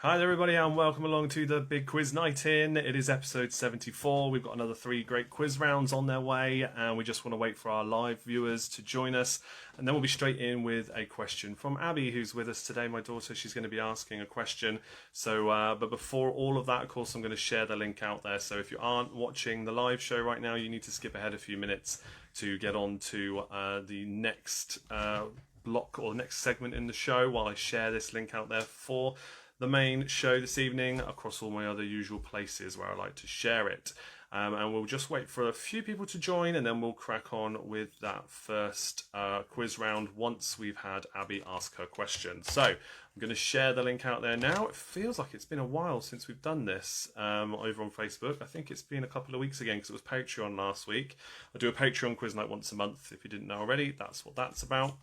Hi there everybody and welcome along to the big quiz night in. It is episode 74. We've got another 3 great quiz rounds on their way and we just want to wait for our live viewers to join us, and then we'll be straight in with a question from Abby, who's with us today, my daughter. She's going to be asking a question. But before all of that, of course, I'm going to share the link out there. So if you aren't watching the live show right now, you need to skip ahead a few minutes to get on to the next block or the next segment in the show while I share this link out there for the main show this evening across all my other usual places where I like to share it. And we'll just wait for a few people to join and then we'll crack on with that first quiz round once we've had Abby ask her question. So I'm going to share the link out there now. It feels like it's been a while since we've done this over on Facebook. I think it's been a couple of weeks again because it was Patreon last week. I do a Patreon quiz night once a month. If you didn't know already, that's what that's about.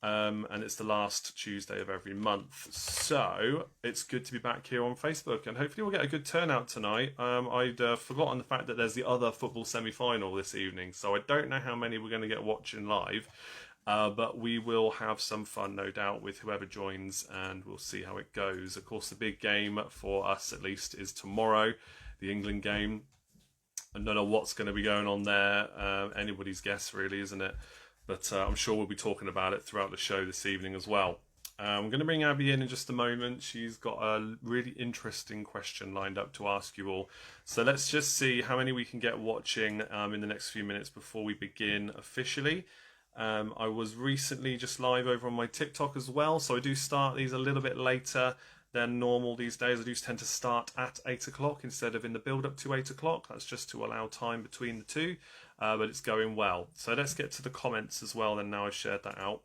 And it's the last Tuesday of every month, so it's good to be back here on Facebook, and hopefully we'll get a good turnout tonight. I'd forgotten the fact that there's the other football semi-final this evening, so I don't know how many we're going to get watching live, but we will have some fun, no doubt, with whoever joins, and we'll see how it goes. Of course, the big game for us, at least, is tomorrow, the England game. I don't know what's going to be going on there. Anybody's guess, really, isn't it? But I'm sure we'll be talking about it throughout the show this evening as well. I'm going to bring Abby in just a moment. She's got a really interesting question lined up to ask you all. So let's just see how many we can get watching in the next few minutes before we begin officially. I was recently just live over on my TikTok as well, so I do start these a little bit later than normal these days. I do tend to start at 8 o'clock instead of in the build up to 8 o'clock. That's just to allow time between the two, but it's going well. So let's get to the comments as well then, now I've shared that out.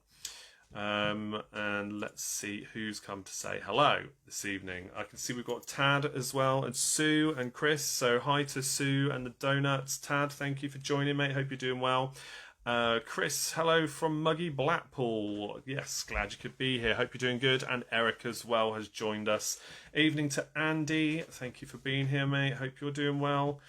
And let's see who's come to say hello this evening. I can see we've got Tad as well, and Sue and Chris. So hi to Sue and the Donuts. Tad, thank you for joining, mate. Hope you're doing well. Chris, hello from Muggy Blackpool. Yes, glad you could be here. Hope you're doing good. And Eric as well has joined us. Evening to Andy. Thank you for being here, mate. Hope you're doing well.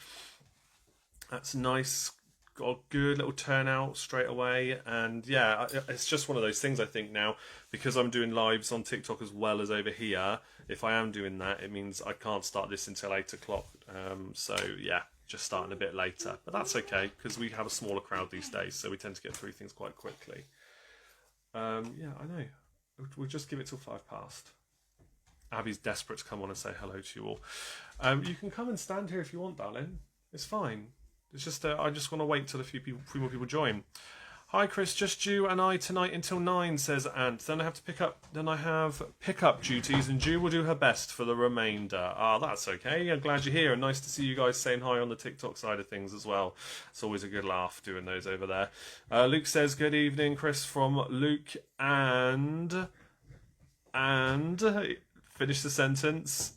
That's nice. Got a good little turnout straight away. And yeah, it's just one of those things, I think, now, because I'm doing lives on TikTok as well as over here. If I am doing that, it means I can't start this until 8 o'clock. So yeah, just starting a bit later, but that's okay because we have a smaller crowd these days, so we tend to get through things quite quickly. Yeah, I know. We'll just give it till 5 past. Abby's desperate to come on and say hello to you all. You can come and stand here if you want, darling. It's fine. It's just I just want to wait till a few more people join. Hi Chris, just you and I tonight until 9, says Ant. Then I have pickup duties, and Ju will do her best for the remainder. Ah, that's okay. I'm glad you're here, and nice to see you guys saying hi on the TikTok side of things as well. It's always a good laugh doing those over there. Luke says, good evening, Chris, from Luke and finish the sentence.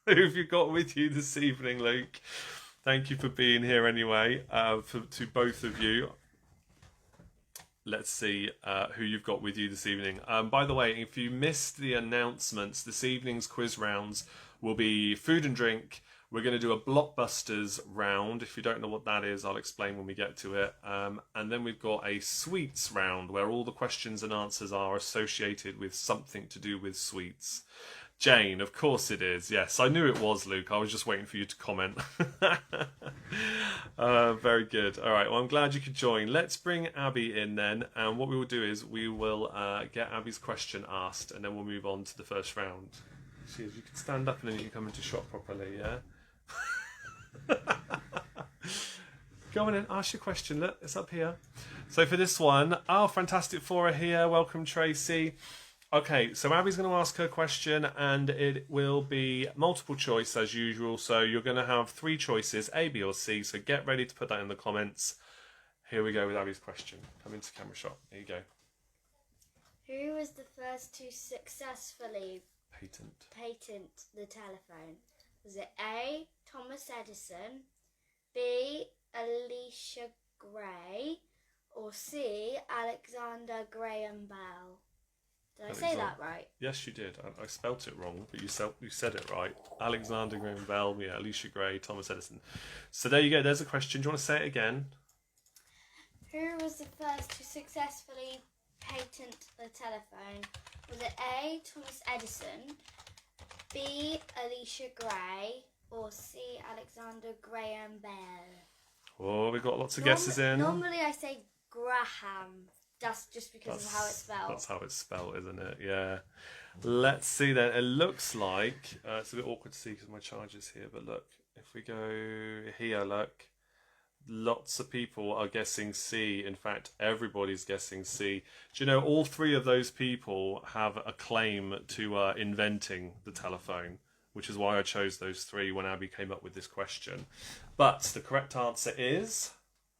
Who have you got with you this evening, Luke? Thank you for being here anyway, to both of you. Let's see who you've got with you this evening. By the way, if you missed the announcements, this evening's quiz rounds will be food and drink. We're going to do a blockbusters round. If you don't know what that is, I'll explain when we get to it. And then we've got a sweets round where all the questions and answers are associated with something to do with sweets. Jane, of course it is. Yes, I knew it was, Luke. I was just waiting for you to comment. Very good. All right, well, I'm glad you could join. Let's bring Abby in then. And what we will do is we will get Abby's question asked, and then we'll move on to the first round. You can stand up and then you can come into shot properly, yeah? Go on and ask your question. Look, it's up here. So for this one, Fantastic Four are here. Welcome, Tracy. Okay, so Abby's going to ask her question, and it will be multiple choice as usual. So you're going to have 3 choices, A, B, or C. So get ready to put that in the comments. Here we go with Abby's question. Come into camera shot. Here you go. Who was the first to successfully patent the telephone? Was it A, Thomas Edison, B, Alicia Gray, or C, Alexander Graham Bell? Did I say that right? Yes, you did. I spelt it wrong, but you said it right. Alexander Graham Bell, yeah, Alicia Gray, Thomas Edison. So there you go. There's a question. Do you want to say it again? Who was the first to successfully patent the telephone? Was it A, Thomas Edison, B. Alicia Gray, or C. Alexander Graham Bell? Oh, we've got lots of guesses in. Normally I say Graham. That's just because of how it's spelled. That's how it's spelled, isn't it? Yeah. Let's see then. It looks like it's a bit awkward to see because my charger's here. But look, if we go here, look, lots of people are guessing C. In fact, everybody's guessing C. Do you know all three of those people have a claim to inventing the telephone, which is why I chose those three when Abby came up with this question. But the correct answer is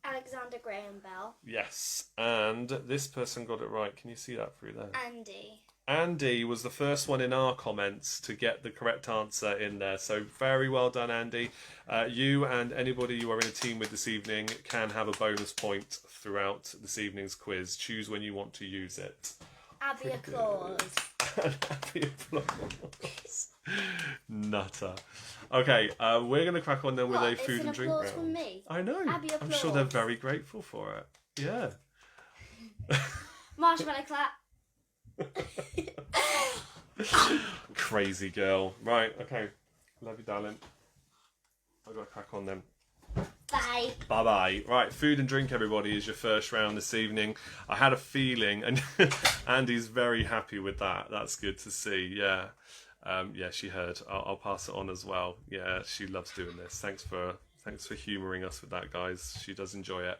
Alexander Graham Bell. yes, and this person got it right. Can you see that through there? Andy. Andy was the first one in our comments to get the correct answer in there. So very well done, Andy. You and anybody you are in a team with this evening can have a bonus point throughout this evening's quiz. Choose when you want to use it. Abby applause. Abby applause. Nutter. Okay, we're going to crack on then with a food and drink round. From me? I know. Abby I'm sure they're very grateful for it. Yeah. Marshmallow clap. Crazy girl. Right, okay. Love you, darling. I've got to crack on then. Bye. Bye-bye. Right, food and drink, everybody, is your first round this evening. I had a feeling, and Andy's very happy with that. That's good to see, yeah. Yeah, she heard. I'll pass it on as well. Yeah, she loves doing this. Thanks for humouring us with that, guys. She does enjoy it.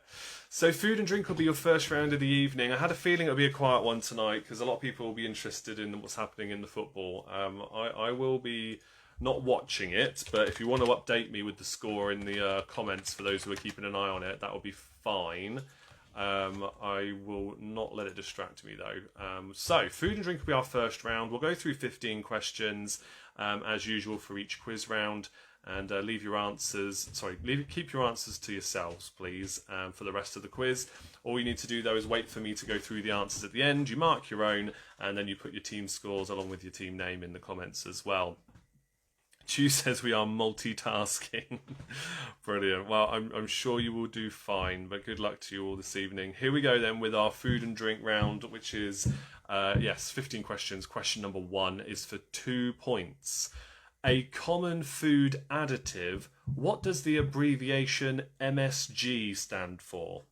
So food and drink will be your first round of the evening. I had a feeling it'll be a quiet one tonight because a lot of people will be interested in what's happening in the football. I will be not watching it, but if you want to update me with the score in the comments for those who are keeping an eye on it, that will be fine. I will not let it distract me though. So food and drink will be our first round. We'll go through 15 questions as usual for each quiz round. And keep your answers to yourselves, please, for the rest of the quiz. All you need to do, though, is wait for me to go through the answers at the end. You mark your own, and then you put your team scores along with your team name in the comments as well. Chu says we are multitasking. Brilliant. Well, I'm sure you will do fine, but good luck to you all this evening. Here we go, then, with our food and drink round, which is, 15 questions. Question number 1 is for 2 points. A common food additive, what does the abbreviation MSG stand for?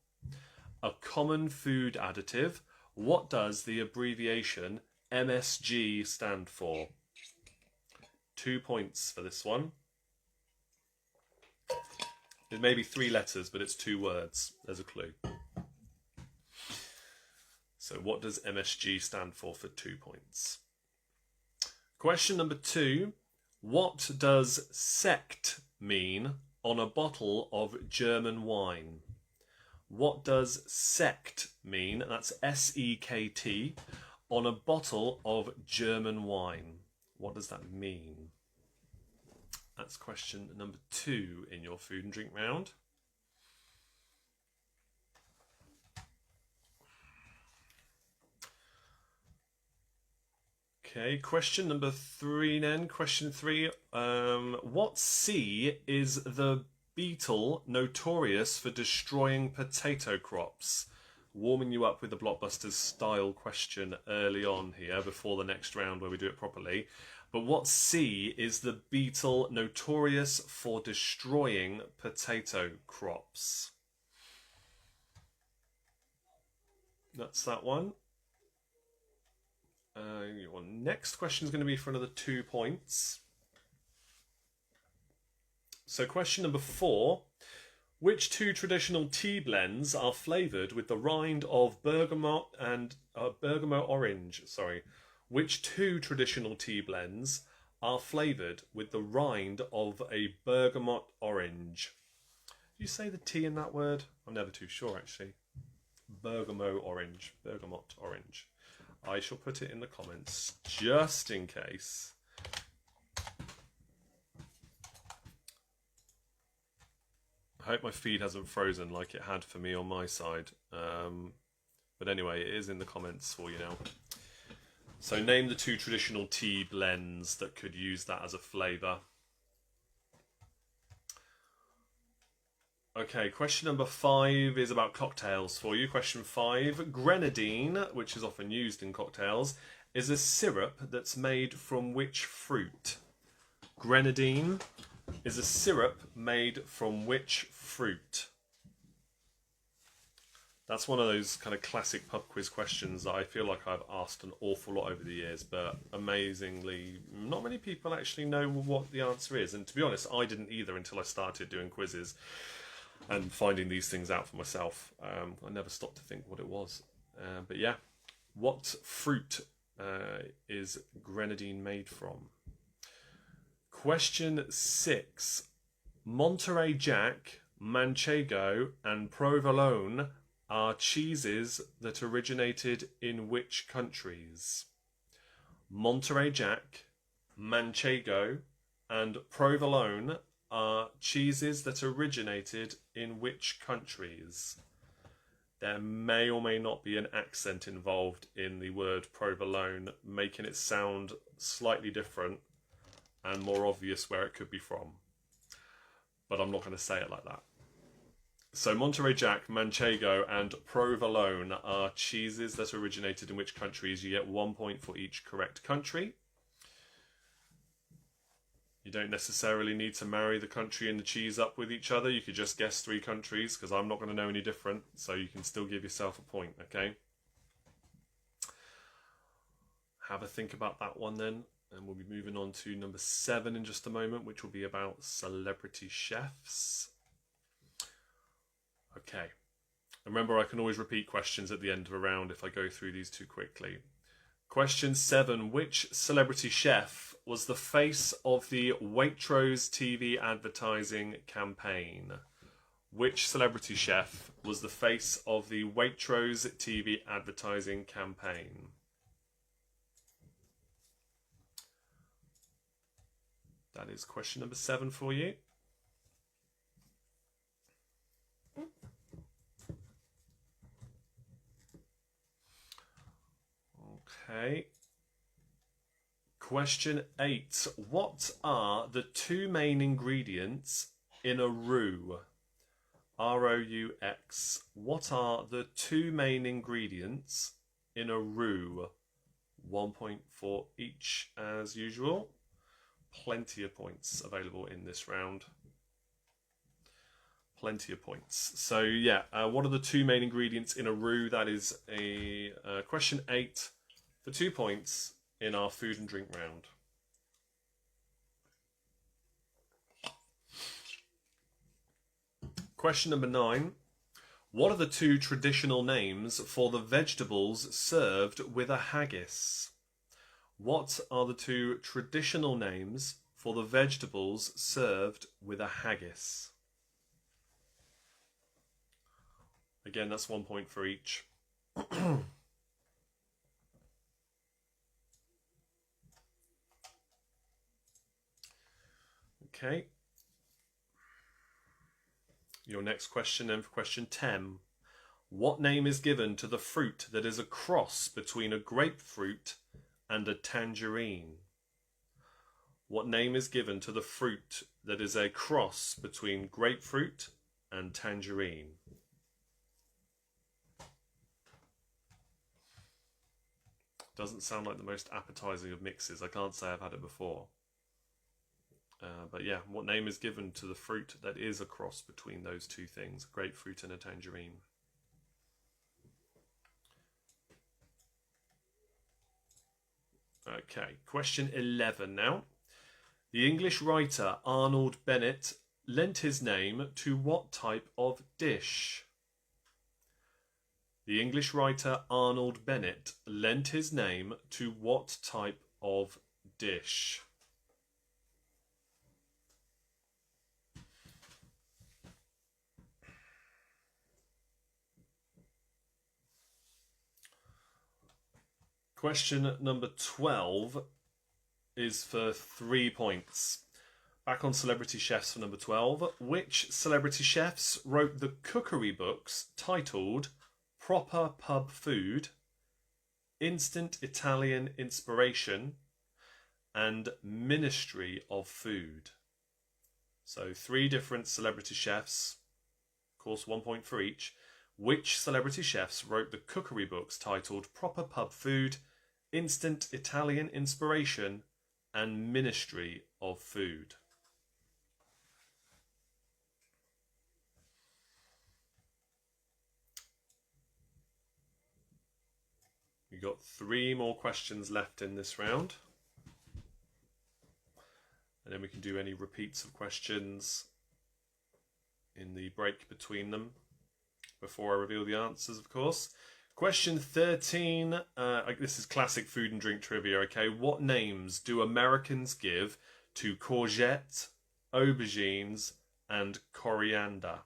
A common food additive, what does the abbreviation MSG stand for? 2 points for this one. It may be 3 letters, but it's 2 words. There's a clue. So what does MSG stand for 2 points? Question number 2. What does sect mean on a bottle of German wine? What does sect mean? That's S-E-K-T, on a bottle of German wine. What does that mean? That's question number 2 in your food and drink round. Okay, question number 3 then. Question 3. What sea is the beetle notorious for destroying potato crops? Warming you up with the Blockbusters style question early on here before the next round where we do it properly. But what sea is the beetle notorious for destroying potato crops? That's that one. Your next question is going to be for another 2 points. So question number 4. Which 2 traditional tea blends are flavoured with the rind of bergamot and bergamot orange? Which 2 traditional tea blends are flavoured with the rind of a bergamot orange? Do you say the T in that word? I'm never too sure actually. Bergamot orange. Bergamot orange. I shall put it in the comments just in case. I hope my feed hasn't frozen like it had for me on my side. But anyway, it is in the comments for you now. So name the 2 traditional tea blends that could use that as a flavour. Okay, question number 5 is about cocktails for you. Question 5. Grenadine, which is often used in cocktails, is a syrup that's made from which fruit? Grenadine is a syrup made from which fruit? That's one of those kind of classic pub quiz questions that I feel like I've asked an awful lot over the years, but amazingly, not many people actually know what the answer is. And to be honest, I didn't either until I started doing quizzes and finding these things out for myself. I never stopped to think what it was. But yeah, what fruit is grenadine made from? Question 6. Monterey Jack, Manchego, and Provolone are cheeses that originated in which countries? Monterey Jack, Manchego, and Provolone are cheeses that originated in which countries? There may or may not be an accent involved in the word provolone, making it sound slightly different and more obvious where it could be from. But I'm not going to say it like that. So Monterey Jack, Manchego, and Provolone are cheeses that originated in which countries? You get 1 point for each correct country. You don't necessarily need to marry the country and the cheese up with each other. You could just guess 3 countries, because I'm not going to know any different, so you can still give yourself a point, okay? Have a think about that one then, and we'll be moving on to number 7 in just a moment, which will be about celebrity chefs. Okay. Remember, I can always repeat questions at the end of a round if I go through these too quickly. Question 7. Which celebrity chef was the face of the Waitrose TV advertising campaign? Which celebrity chef was the face of the Waitrose TV advertising campaign? That is question number 7 for you. Okay. Question 8. What are the 2 main ingredients in a roux? R-O-U-X. What are the 2 main ingredients in a roux? 1 point for each as usual. Plenty of points available in this round. Plenty of points. So yeah, what are the 2 main ingredients in a roux? That is a question 8 for 2 points in our food and drink round. Question number 9. What are the 2 traditional names for the vegetables served with a haggis? What are the 2 traditional names for the vegetables served with a haggis? Again, that's 1 point for each. Okay. Your next question then for question 10. What name is given to the fruit that is a cross between a grapefruit and a tangerine? What name is given to the fruit that is a cross between grapefruit and tangerine? Doesn't sound like the most appetizing of mixes. I can't say I've had it before. But yeah, what name is given to the fruit that is a cross between those 2 things, a grapefruit and a tangerine? Okay, question 11 now. The English writer Arnold Bennett lent his name to what type of dish? The English writer Arnold Bennett lent his name to what type of dish? Question number 12 is for 3 points. Back on celebrity chefs for number 12. Which celebrity chefs wrote the cookery books titled Proper Pub Food, Instant Italian Inspiration, and Ministry of Food? So 3 different celebrity chefs, of course 1 point for each. Which celebrity chefs wrote the cookery books titled Proper Pub Food, Instant Italian Inspiration, and Ministry of Food. We've got 3 more questions left in this round. And then we can do any repeats of questions in the break between them before I reveal the answers, of course. Question 13. This is classic food and drink trivia, okay? What names do Americans give to courgette, aubergines, and coriander?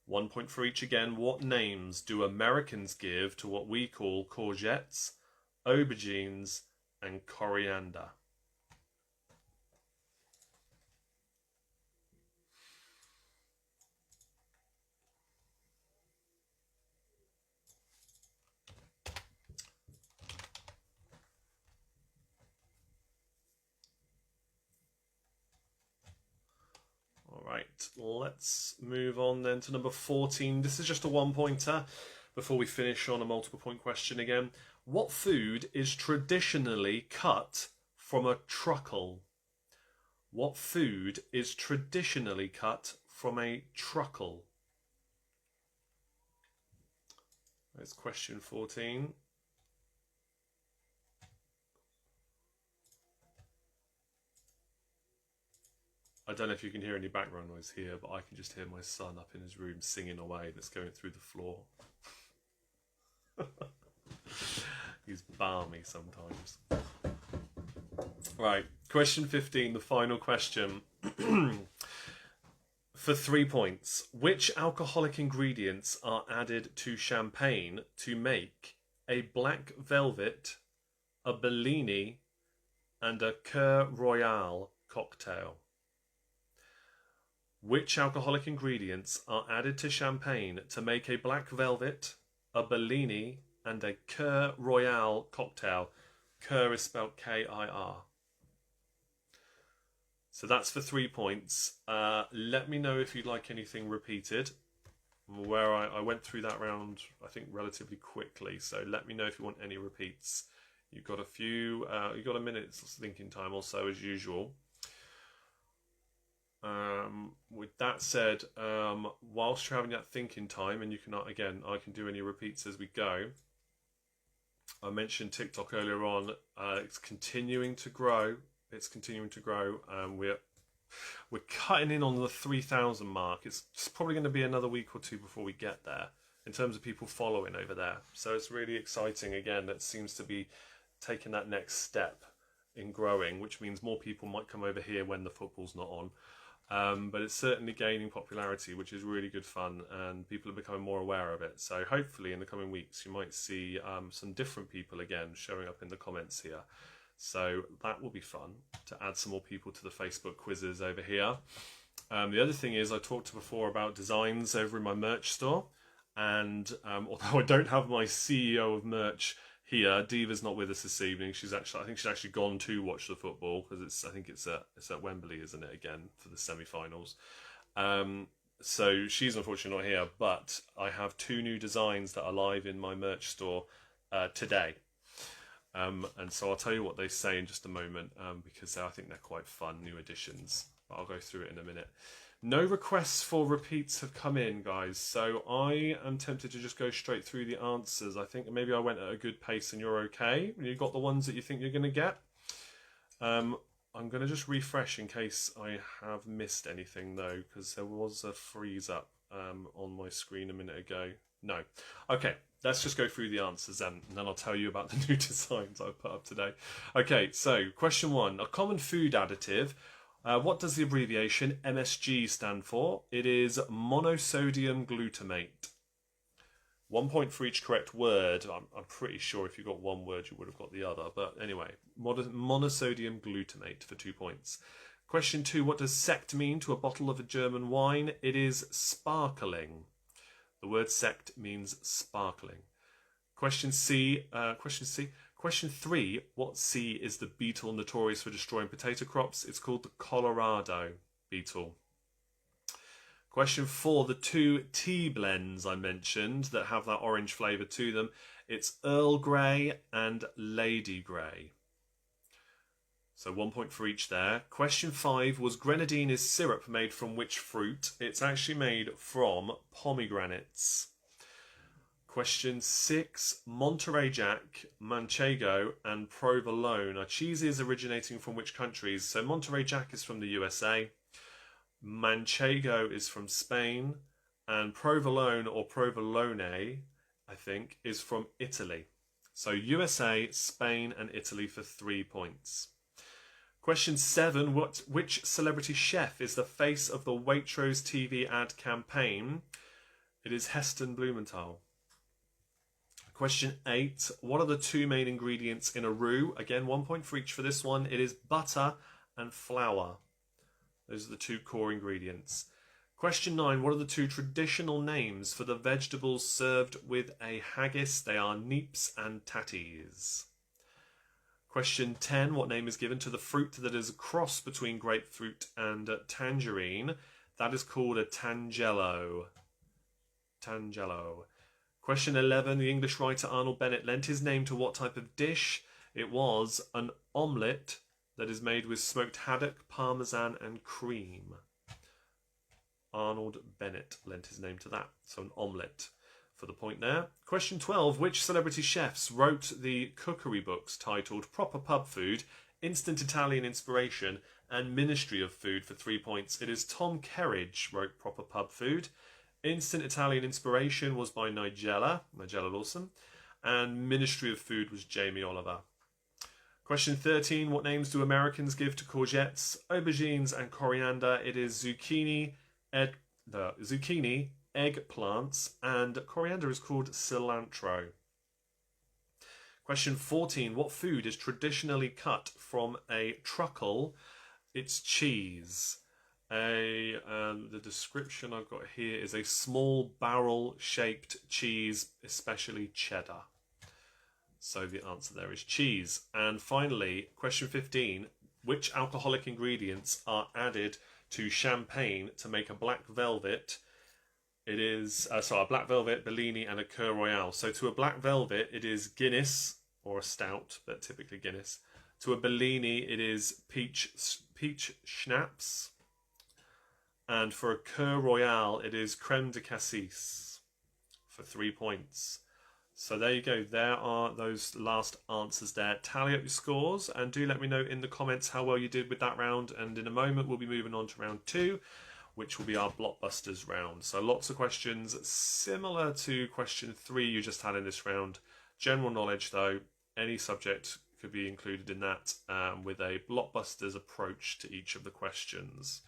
1 point for each again. What names do Americans give to what we call courgettes, aubergines, and coriander? Right, let's move on then to number 14. This is just a 1-pointer before we finish on a multiple point question again. What food is traditionally cut from a truckle? What food is traditionally cut from a truckle? That's question 14. I don't know if you can hear any background noise here, but I can just hear my son up in his room singing away that's going through the floor. He's balmy sometimes. Right, question 15, the final question. For 3 points. Which alcoholic ingredients are added to champagne to make a black velvet, a Bellini, and a Cœur Royal cocktail? Which alcoholic ingredients are added to champagne to make a black velvet, a Bellini, and a Cœur Royal cocktail? Cœur is spelled K-I-R. So that's for 3 points. Let me know if you'd like anything repeated. Where I went through that round, I think, relatively quickly. So let me know if you want any repeats. You've got you've got a minute's thinking time or so as usual. With that said, whilst you're having that thinking time, and you can, again, I can do any repeats as we go. I mentioned TikTok earlier on. It's continuing to grow. It's continuing to grow. We're cutting in on the 3,000 mark. It's probably going to be another week or 2 before we get there in terms of people following over there. So it's really exciting. Again, that seems to be taking that next step in growing, which means more people might come over here when the football's not on. But it's certainly gaining popularity, which is really good fun, and people are becoming more aware of it. So hopefully in the coming weeks you might see some different people again showing up in the comments here. So that will be fun to add some more people to the Facebook quizzes over here. The other thing is, I talked before about designs over in my merch store, and although I don't have my CEO of merch here, Diva's not with us this evening. I think she's actually gone to watch the football, because I think it's at Wembley, isn't it, again, for the semi-finals. So she's unfortunately not here, but I have 2 new designs that are live in my merch store today. And so I'll tell you what they say in just a moment, because I think they're quite fun, new additions. But I'll go through it in a minute. No requests for repeats have come in, guys, so I am tempted to just go straight through the answers. I think maybe I went at a good pace and you're okay. You got the ones that you think you're going to get. I'm going to just refresh in case I have missed anything, though, because there was a freeze up on my screen a minute ago. No. Okay, let's just go through the answers then, and then I'll tell you about the new designs I've put up today. Okay, so question 1. A common food additive. What does the abbreviation MSG stand for? It is monosodium glutamate. 1 point for each correct word. I'm pretty sure if you got one word, you would have got the other. But anyway, monosodium glutamate for 2 points. Question 2. What does sect mean to a bottle of a German wine? It is sparkling. The word sect means sparkling. Question C. Question 3. What sea is the beetle notorious for destroying potato crops? It's called the Colorado beetle. Question 4. The 2 tea blends I mentioned that have that orange flavour to them. It's Earl Grey and Lady Grey. So 1 point for each there. Question 5 was grenadine is syrup made from which fruit? It's actually made from pomegranates. Question 6, Monterey Jack, Manchego and Provolone are cheeses originating from which countries? So Monterey Jack is from the USA, Manchego is from Spain, and Provolone or Provolone, I think, is from Italy. So USA, Spain and Italy for 3 points. Question 7, which celebrity chef is the face of the Waitrose TV ad campaign? It is Heston Blumenthal. Question 8, what are the 2 main ingredients in a roux? Again, 1 point for each for this one. It is butter and flour. Those are the 2 core ingredients. Question 9, what are the 2 traditional names for the vegetables served with a haggis? They are neeps and tatties. Question 10, what name is given to the fruit that is a cross between grapefruit and tangerine? That is called a tangelo. Tangelo. Question 11, the English writer Arnold Bennett lent his name to what type of dish? It was an omelette that is made with smoked haddock, parmesan and cream. Arnold Bennett lent his name to that. So an omelette for the point there. Question 12, which celebrity chefs wrote the cookery books titled Proper Pub Food, Instant Italian Inspiration and Ministry of Food for 3 points? It is Tom Kerridge wrote Proper Pub Food. Instant Italian Inspiration was by Nigella Lawson, and Ministry of Food was Jamie Oliver. Question 13, what names do Americans give to courgettes, aubergines and coriander? It is zucchini, eggplants, and coriander is called cilantro. Question 14, what food is traditionally cut from a truckle? It's cheese. The description I've got here is a small barrel-shaped cheese, especially cheddar. So the answer there is cheese. And finally, question 15, which alcoholic ingredients are added to champagne to make a black velvet? It is, a black velvet, Bellini and a Cœur Royal. So to a black velvet, it is Guinness, or a stout, but typically Guinness. To a Bellini, it is peach schnapps. And for a Cœur Royal, it is creme de cassis for 3 points. So there you go. There are those last answers there. Tally up your scores and do let me know in the comments how well you did with that round. And in a moment, we'll be moving on to round 2, which will be our blockbusters round. So lots of questions similar to question 3 you just had in this round. General knowledge, though, any subject could be included in that with a blockbusters approach to each of the questions.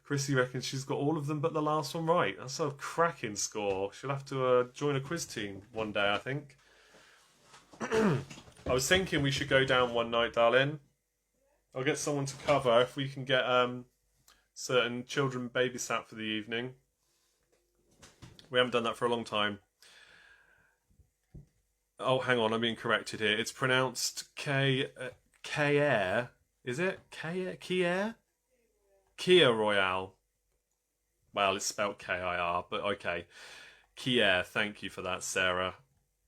Chrissy reckons she's got all of them but the last one right. That's a cracking score. She'll have to join a quiz team one day, I think. I was thinking we should go down one night, darling. I'll get someone to cover if we can get certain children babysat for the evening. We haven't done that for a long time. Oh, hang on, I'm being corrected here. It's pronounced K-Air. Is it? Kia? Kia Royale. Well, it's spelled K-I-R, but okay. Kia, thank you for that, Sarah.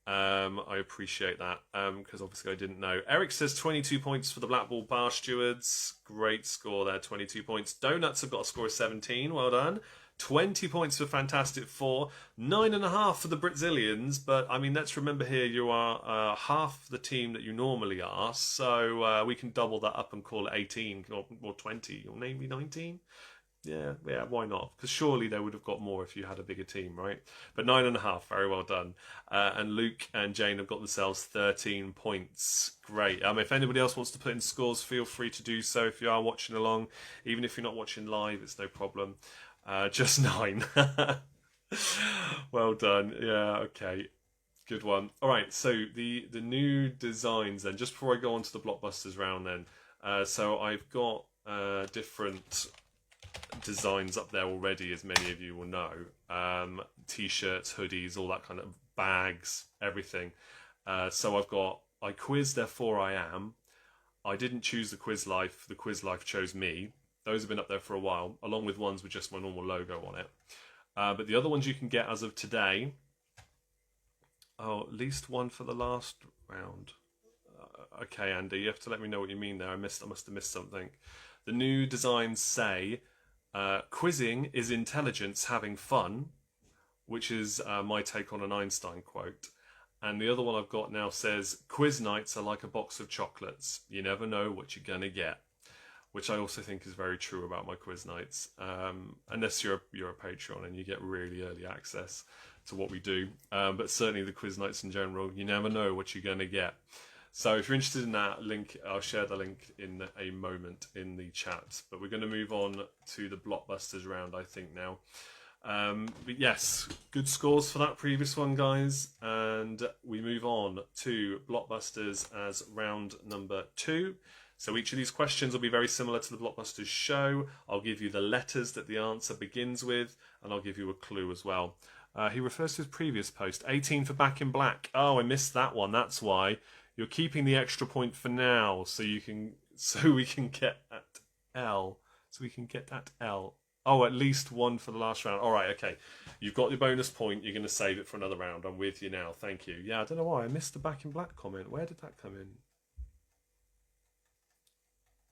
I appreciate that, because obviously I didn't know. Eric says 22 points for the Blackball Bar Stewards. Great score there, 22 points. Donuts have got a score of 17, well done. 20 points for Fantastic Four. 9.5 for the Brazilians, but I mean, let's remember here you are half the team that you normally are, so we can double that up and call it 18 or 20 or maybe 19. Yeah, why not? Because surely they would have got more if you had a bigger team, right? But 9.5, very well done. And Luke and Jane have got themselves 13 points. Great. If anybody else wants to put in scores, feel free to do so if you are watching along. Even if you're not watching live, it's no problem. Just 9. Well done. Yeah, okay. Good one. All right, so the new designs then, just before I go on to the blockbusters round then. So I've got different designs up there already, as many of you will know. T-shirts, hoodies, all that kind of bags, everything. So I quizzed, therefore I am. I didn't choose the quiz life chose me. Those have been up there for a while, along with ones with just my normal logo on it. But the other ones you can get as of today Oh, at least one for the last round. Okay, Andy, you have to let me know what you mean there. I must have missed something. The new designs say quizzing is intelligence having fun, which is my take on an Einstein quote. And the other one I've got now says quiz nights are like a box of chocolates. You never know what you're gonna get, which I also think is very true about my quiz nights. Unless you're a Patreon and you get really early access to what we do, but certainly the quiz nights in general, you never know what you're gonna get. So if you're interested in that link, I'll share the link in a moment in the chat. But we're going to move on to the blockbusters round, I think, now. But yes, good scores for that previous one, guys. And we move on to blockbusters as round number 2. So each of these questions will be very similar to the blockbusters show. I'll give you the letters that the answer begins with, and I'll give you a clue as well. He refers to his previous post, 18 for Back in Black. Oh, I missed that one. That's why. You're keeping the extra point for now, so we can get at L. So we can get at L. Oh, at least one for the last round. All right, okay. You've got your bonus point. You're going to save it for another round. I'm with you now. Thank you. Yeah, I don't know why I missed the Back in Black comment. Where did that come in?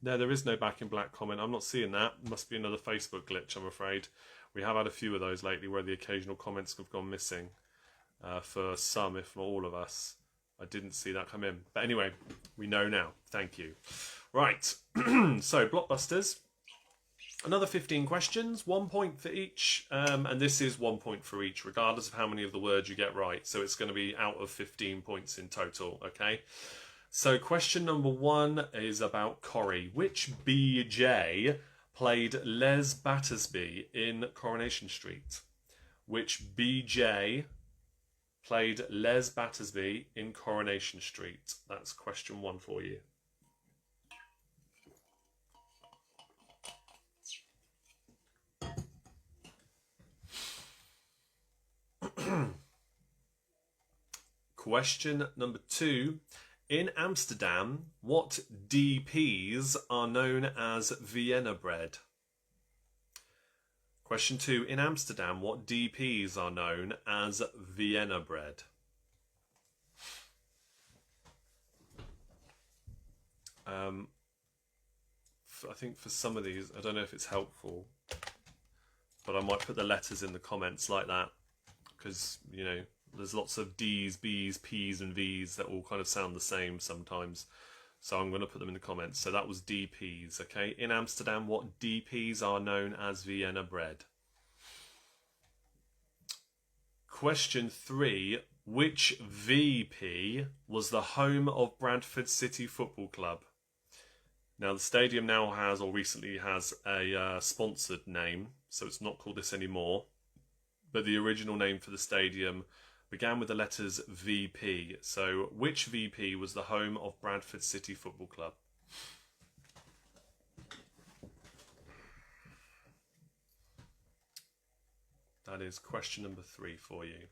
No, there is no Back in Black comment. I'm not seeing that. Must be another Facebook glitch, I'm afraid. We have had a few of those lately where the occasional comments have gone missing for some, if not all of us. I didn't see that come in. But anyway, we know now. Thank you. Right. So, blockbusters. Another 15 questions. 1 point for each. And this is 1 point for each, regardless of how many of the words you get right. So it's going to be out of 15 points in total. Okay. So question number 1 is about Corrie. Which BJ played Les Battersby in Coronation Street? Which BJ played Les Battersby in Coronation Street? That's question 1 for you. Question number 2. In Amsterdam, what DPs are known as Vienna bread? Question 2. In Amsterdam, what DPs are known as Vienna bread? I think for some of these, I don't know if it's helpful, but I might put the letters in the comments like that, because, you know, there's lots of D's, B's, P's and V's that all kind of sound the same sometimes. So I'm going to put them in the comments. So that was DPs, okay? In Amsterdam, what DPs are known as Vienna bread? Question 3. Which VP was the home of Bradford City Football Club? Now, the stadium now has, or recently has, a sponsored name. So it's not called this anymore. But the original name for the stadium began with the letters VP. So, which VP was the home of Bradford City Football Club? That is question number 3 for you.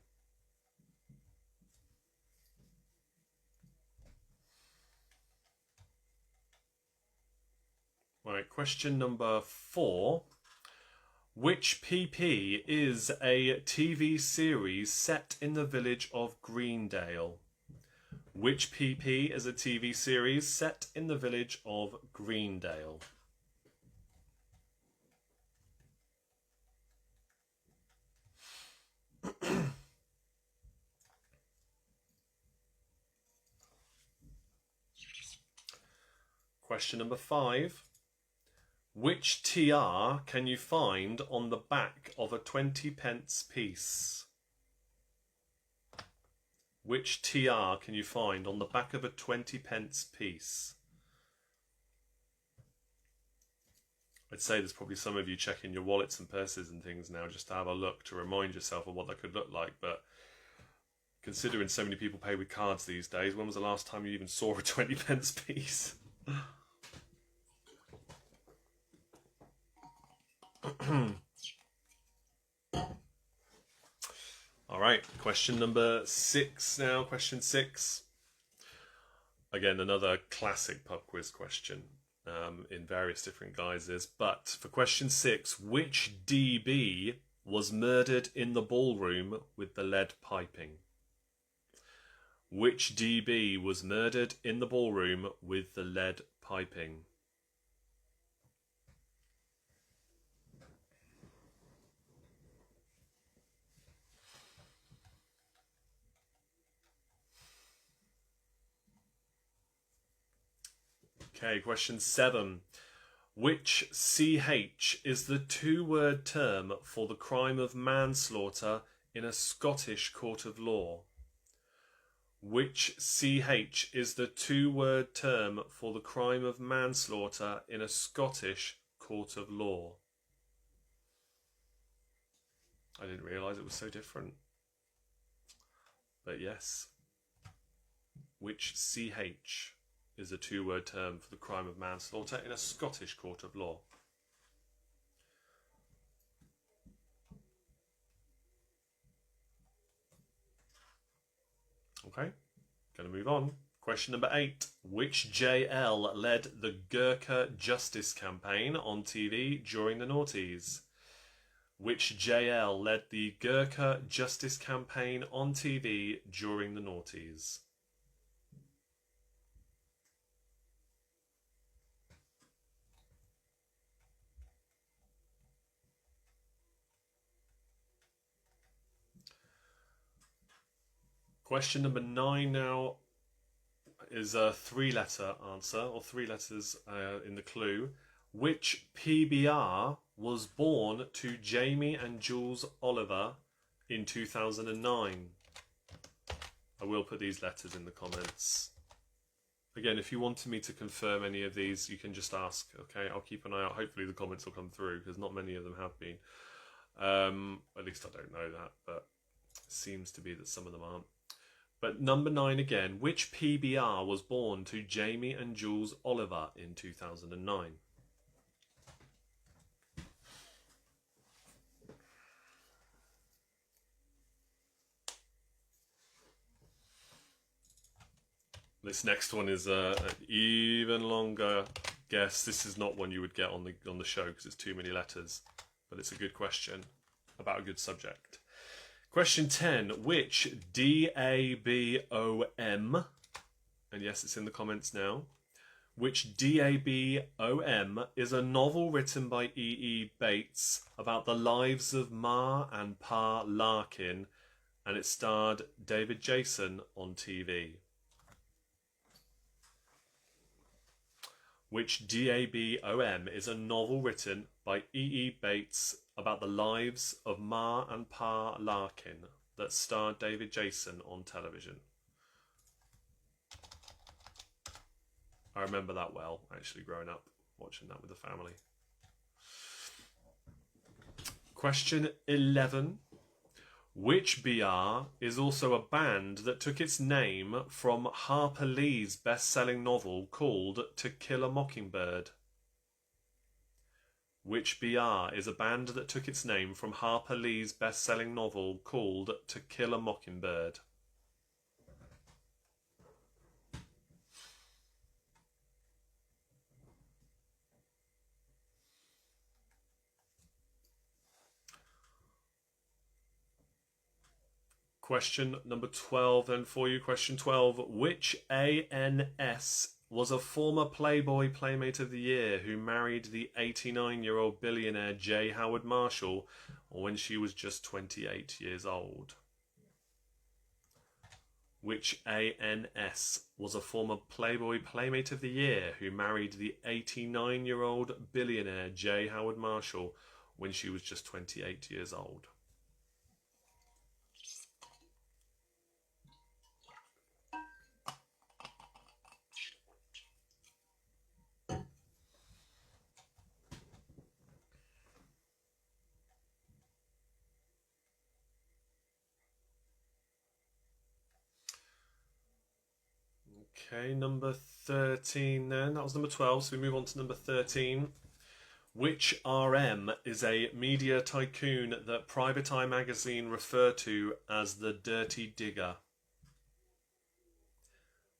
Right, question number 4. Which PP is a TV series set in the village of Greendale? Which PP is a TV series set in the village of Greendale? Question number 5. Which TR can you find on the back of a 20p piece? Which TR can you find on the back of a 20p piece? I'd say there's probably some of you checking your wallets and purses and things now just to have a look to remind yourself of what that could look like. But considering so many people pay with cards these days, when was the last time you even saw a 20p piece? All right, question number 6 now. Question 6. Again, another classic pub quiz question in various different guises. But for question 6, which DB was murdered in the ballroom with the lead piping? Which DB was murdered in the ballroom with the lead piping? Okay, question 7. Which CH is the two-word term for the crime of manslaughter in a Scottish court of law? Which CH is the two-word term for the crime of manslaughter in a Scottish court of law? I didn't realise it was so different. But yes. Which CH is a two-word term for the crime of manslaughter in a Scottish court of law? Okay, going to move on. Question number 8. Which JL led the Gurkha Justice Campaign on TV during the noughties? Which JL led the Gurkha Justice Campaign on TV during the noughties? Question number 9 now is a 3-letter answer, or 3 letters in the clue. Which PBR was born to Jamie and Jules Oliver in 2009? I will put these letters in the comments. Again, if you wanted me to confirm any of these, you can just ask, okay? I'll keep an eye out. Hopefully the comments will come through, because not many of them have been. At least I don't know that, but it seems to be that some of them aren't. But number 9 again, which PBR was born to Jamie and Jules Oliver in 2009? This next one is an even longer guess. This is not one you would get on the show because it's too many letters, but it's a good question about a good subject. Question 10. Which DABOM, and yes, it's in the comments now, which DABOM is a novel written by E. Bates about the lives of Ma and Pa Larkin, and it starred David Jason on TV? Which DABOM is a novel written by E. Bates about the lives of Ma and Pa Larkin that starred David Jason on television? I remember that well, actually, growing up, watching that with the family. Question 11. Which BR is also a band that took its name from Harper Lee's best-selling novel called To Kill a Mockingbird? Which BR is a band that took its name from Harper Lee's best-selling novel called To Kill a Mockingbird? Question number 12 then for you. Question 12. Which ANS was a former Playboy Playmate of the Year who married the 89-year-old billionaire J. Howard Marshall when she was just 28 years old? Which ANS was a former Playboy Playmate of the Year who married the 89-year-old billionaire J. Howard Marshall when she was just 28 years old? Okay, number 13 then. That was number 12, so we move on to number 13. Which RM is a media tycoon that Private Eye magazine refer to as the Dirty Digger?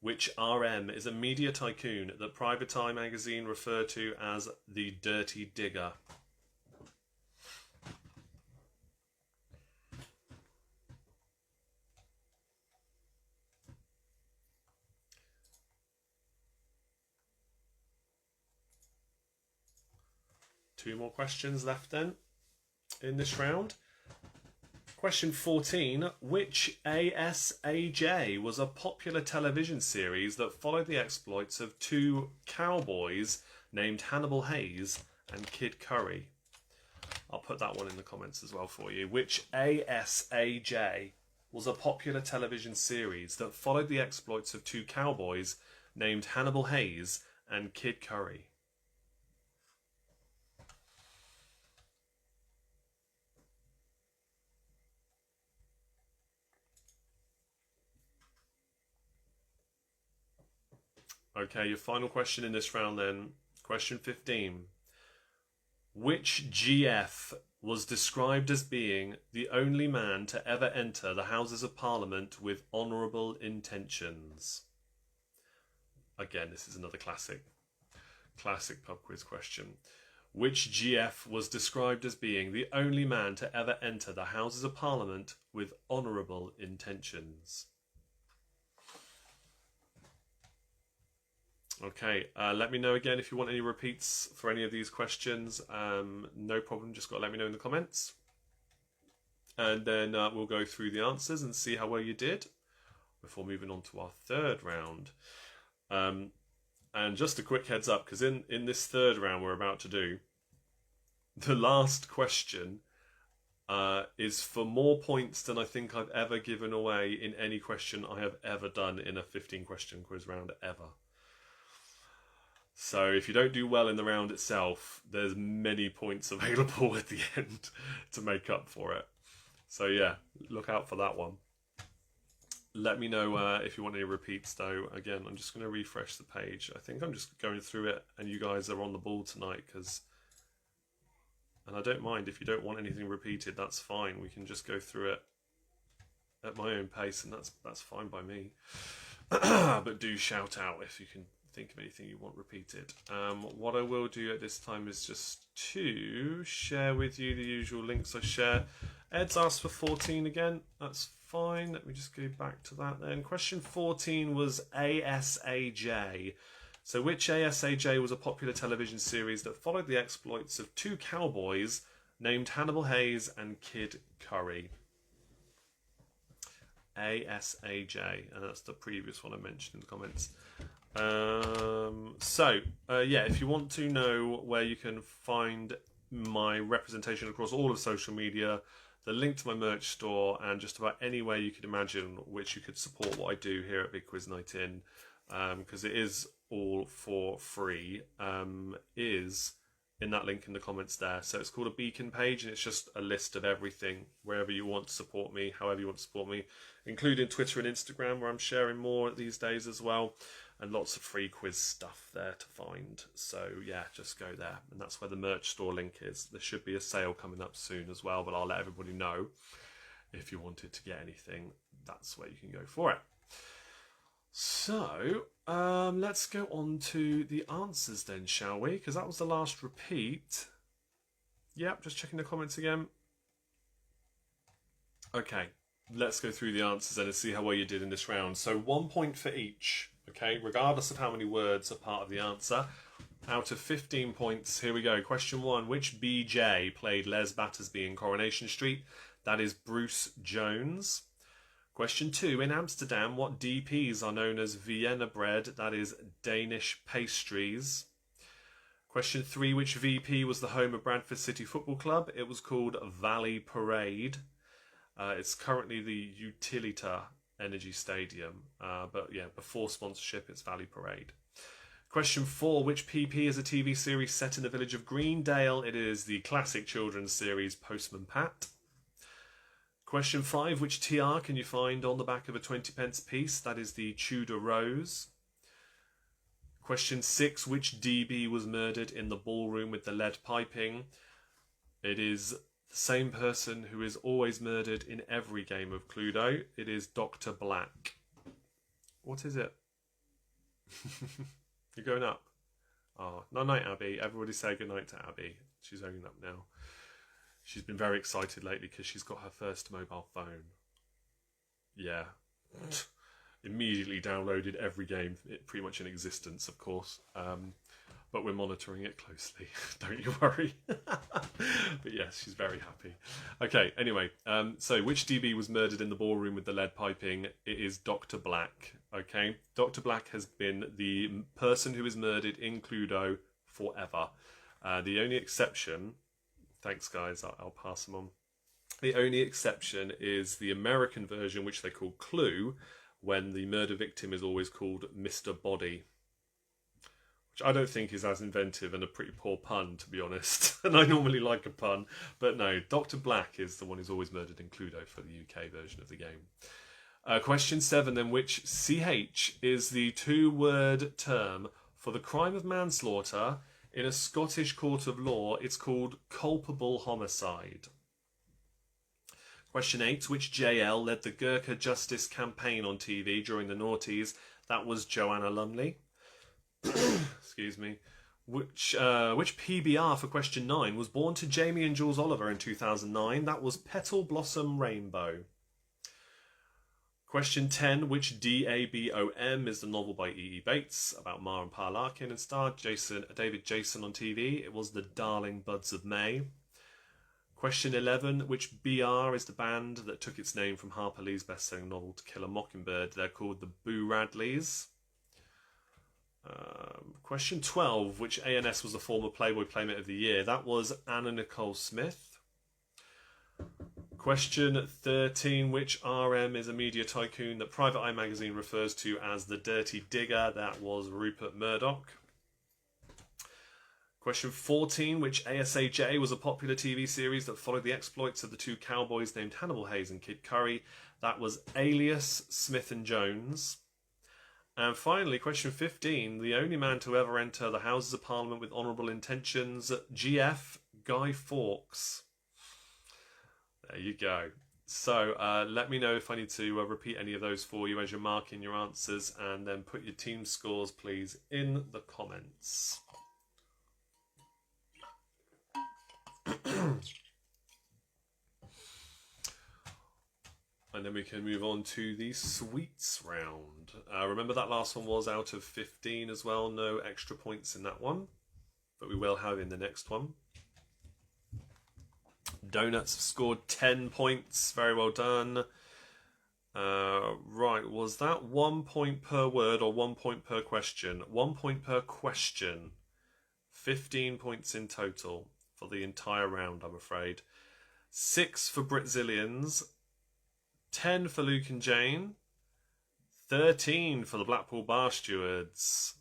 Which RM is a media tycoon that Private Eye magazine refer to as the Dirty Digger? 2 more questions left then in this round. Question 14. Which ASAJ was a popular television series that followed the exploits of 2 cowboys named Hannibal Hayes and Kid Curry? I'll put that one in the comments as well for you. Which ASAJ was a popular television series that followed the exploits of 2 cowboys named Hannibal Hayes and Kid Curry? Okay, your final question in this round then. Question 15. Which GF was described as being the only man to ever enter the Houses of Parliament with honourable intentions? Again, this is another classic pub quiz question. Which GF was described as being the only man to ever enter the Houses of Parliament with honourable intentions? Okay, let me know again if you want any repeats for any of these questions. No problem, just got to let me know in the comments. And then we'll go through the answers and see how well you did before moving on to our third round. And just a quick heads up, because in this third round we're about to do, the last question is for more points than I think I've ever given away in any question I have ever done in a 15-question quiz round ever. So if you don't do well in the round itself, there's many points available at the end to make up for it. So yeah, look out for that one. Let me know if you want any repeats though. Again, I'm just going to refresh the page. I think I'm just going through it and you guys are on the ball tonight, and I don't mind if you don't want anything repeated, that's fine. We can just go through it at my own pace and that's fine by me. But do shout out if you can think of anything you want repeated. What I will do at this time is just to share with you the usual links I share. Ed's asked for 14 again. That's fine. Let me just go back to that then. Question 14 was ASAJ. So which ASAJ was a popular television series that followed the exploits of 2 cowboys named Hannibal Hayes and Kid Curry? ASAJ, and that's the previous one I mentioned in the comments. Yeah, if you want to know where you can find my representation across all of social media, the link to my merch store, and just about anywhere you could imagine which you could support what I do here at Big Quiz Night In, because it is all for free, is in that link in the comments there. So it's called a beacon page, and it's just a list of everything, wherever you want to support me, however you want to support me, including Twitter and Instagram, where I'm sharing more these days as well, and lots of free quiz stuff there to find. So yeah, just go there, and that's where the merch store link is. There should be a sale coming up soon as well, but I'll let everybody know. If you wanted to get anything, that's where you can go for it. So let's go on to the answers then, shall we? Because that was the last repeat. Yep, just checking the comments again. Okay, let's go through the answers then and see how well you did in this round. So 1 point for each, okay, regardless of how many words are part of the answer. Out of 15 points, here we go. Question 1, which BJ played Les Battersby in Coronation Street? That is Bruce Jones. Question 2, in Amsterdam, what DPs are known as Vienna bread? That is Danish pastries. Question 3, which VP was the home of Bradford City Football Club? It was called Valley Parade. It's currently the Utilita Energy Stadium, but yeah, before sponsorship, it's Valley Parade. Question 4, which PP is a TV series set in the village of Greendale? It is the classic children's series Postman Pat. Question 5, which TR can you find on the back of a 20p piece? That is the Tudor Rose. Question 6, which DB was murdered in the ballroom with the lead piping? It is the same person who is always murdered in every game of Cluedo. It is Dr. Black. What is it? You're going up. Oh, night, Abby. Everybody say goodnight to Abby. She's going up now. She's been very excited lately because she's got her first mobile phone. Yeah. Immediately downloaded every game pretty much in existence, of course. But but we're monitoring it closely. Don't you worry. But yes, she's very happy. Okay, anyway, so which DB was murdered in the ballroom with the lead piping? It is Dr. Black. Okay, Dr. Black has been the person who is murdered in Cluedo forever. The only exception, thanks guys, I'll pass them on. The only exception is the American version, which they call Clue, when the murder victim is always called Mr. Body. Which I don't think is as inventive and a pretty poor pun, to be honest. And I normally like a pun. But no, Dr. Black is the one who's always murdered in Cluedo for the UK version of the game. Question 7 then, which CH is the 2-word term for the crime of manslaughter in a Scottish court of law? It's called culpable homicide. Question 8, which JL led the Gurkha Justice campaign on TV during the noughties? That was Joanna Lumley. Excuse me. Which PBR for question 9 was born to Jamie and Jules Oliver in 2009? That was Petal Blossom Rainbow. Question 10, which DABOM is the novel by E.E. Bates about Ma and Pa Larkin and starred David Jason on TV? It was The Darling Buds of May. Question 11, which BR is the band that took its name from Harper Lee's best-selling novel To Kill a Mockingbird? They're called the Boo Radleys. Question 12, which ANS was the former Playboy Playmate of the Year? That was Anna Nicole Smith. Question 13, which RM is a media tycoon that Private Eye magazine refers to as the Dirty Digger? That was Rupert Murdoch. Question 14, which ASAJ was a popular TV series that followed the exploits of the two cowboys named Hannibal Hayes and Kid Curry? That was Alias, Smith and Jones. And finally, question 15, the only man to ever enter the Houses of Parliament with honourable intentions, GF, Guy Fawkes. There you go. So let me know if I need to repeat any of those for you as you're marking your answers, and then put your team scores, please, in the comments. And then we can move on to the sweets round. Remember that last one was out of 15 as well. No extra points in that one, but we will have in the next one. Donuts have scored 10 points. Very well done. Right, was that 1 point per word or 1 point per question? 1 point per question. 15 points in total for the entire round, I'm afraid. 6 for Britzillians. 10 for Luke and Jane. 13 for the Blackpool Bar Stewards.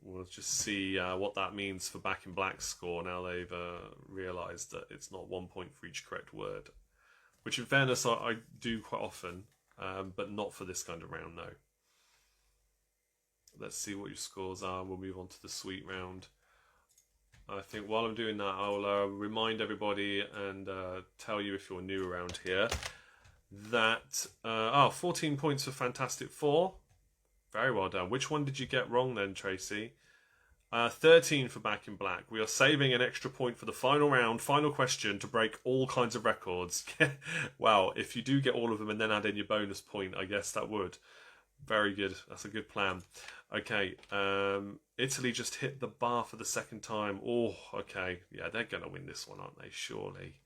We'll just see what that means for Back in Black's score now they've realised that it's not 1 point for each correct word. Which, in fairness, I do quite often, but not for this kind of round, no. Let's see what your scores are. We'll move on to the sweet round. I think while I'm doing that, I'll remind everybody and tell you if you're new around here that 14 points for Fantastic Four. Very well done. Which one did you get wrong then, Tracy? 13 for Back in Black. We are saving an extra point for the final round, final question, to break all kinds of records. Wow, if you do get all of them and then add in your bonus point, I guess that would. Very good. That's a good plan. Okay, Italy just hit the bar for the second time. Oh, okay. Yeah, they're going to win this one, aren't they? Surely.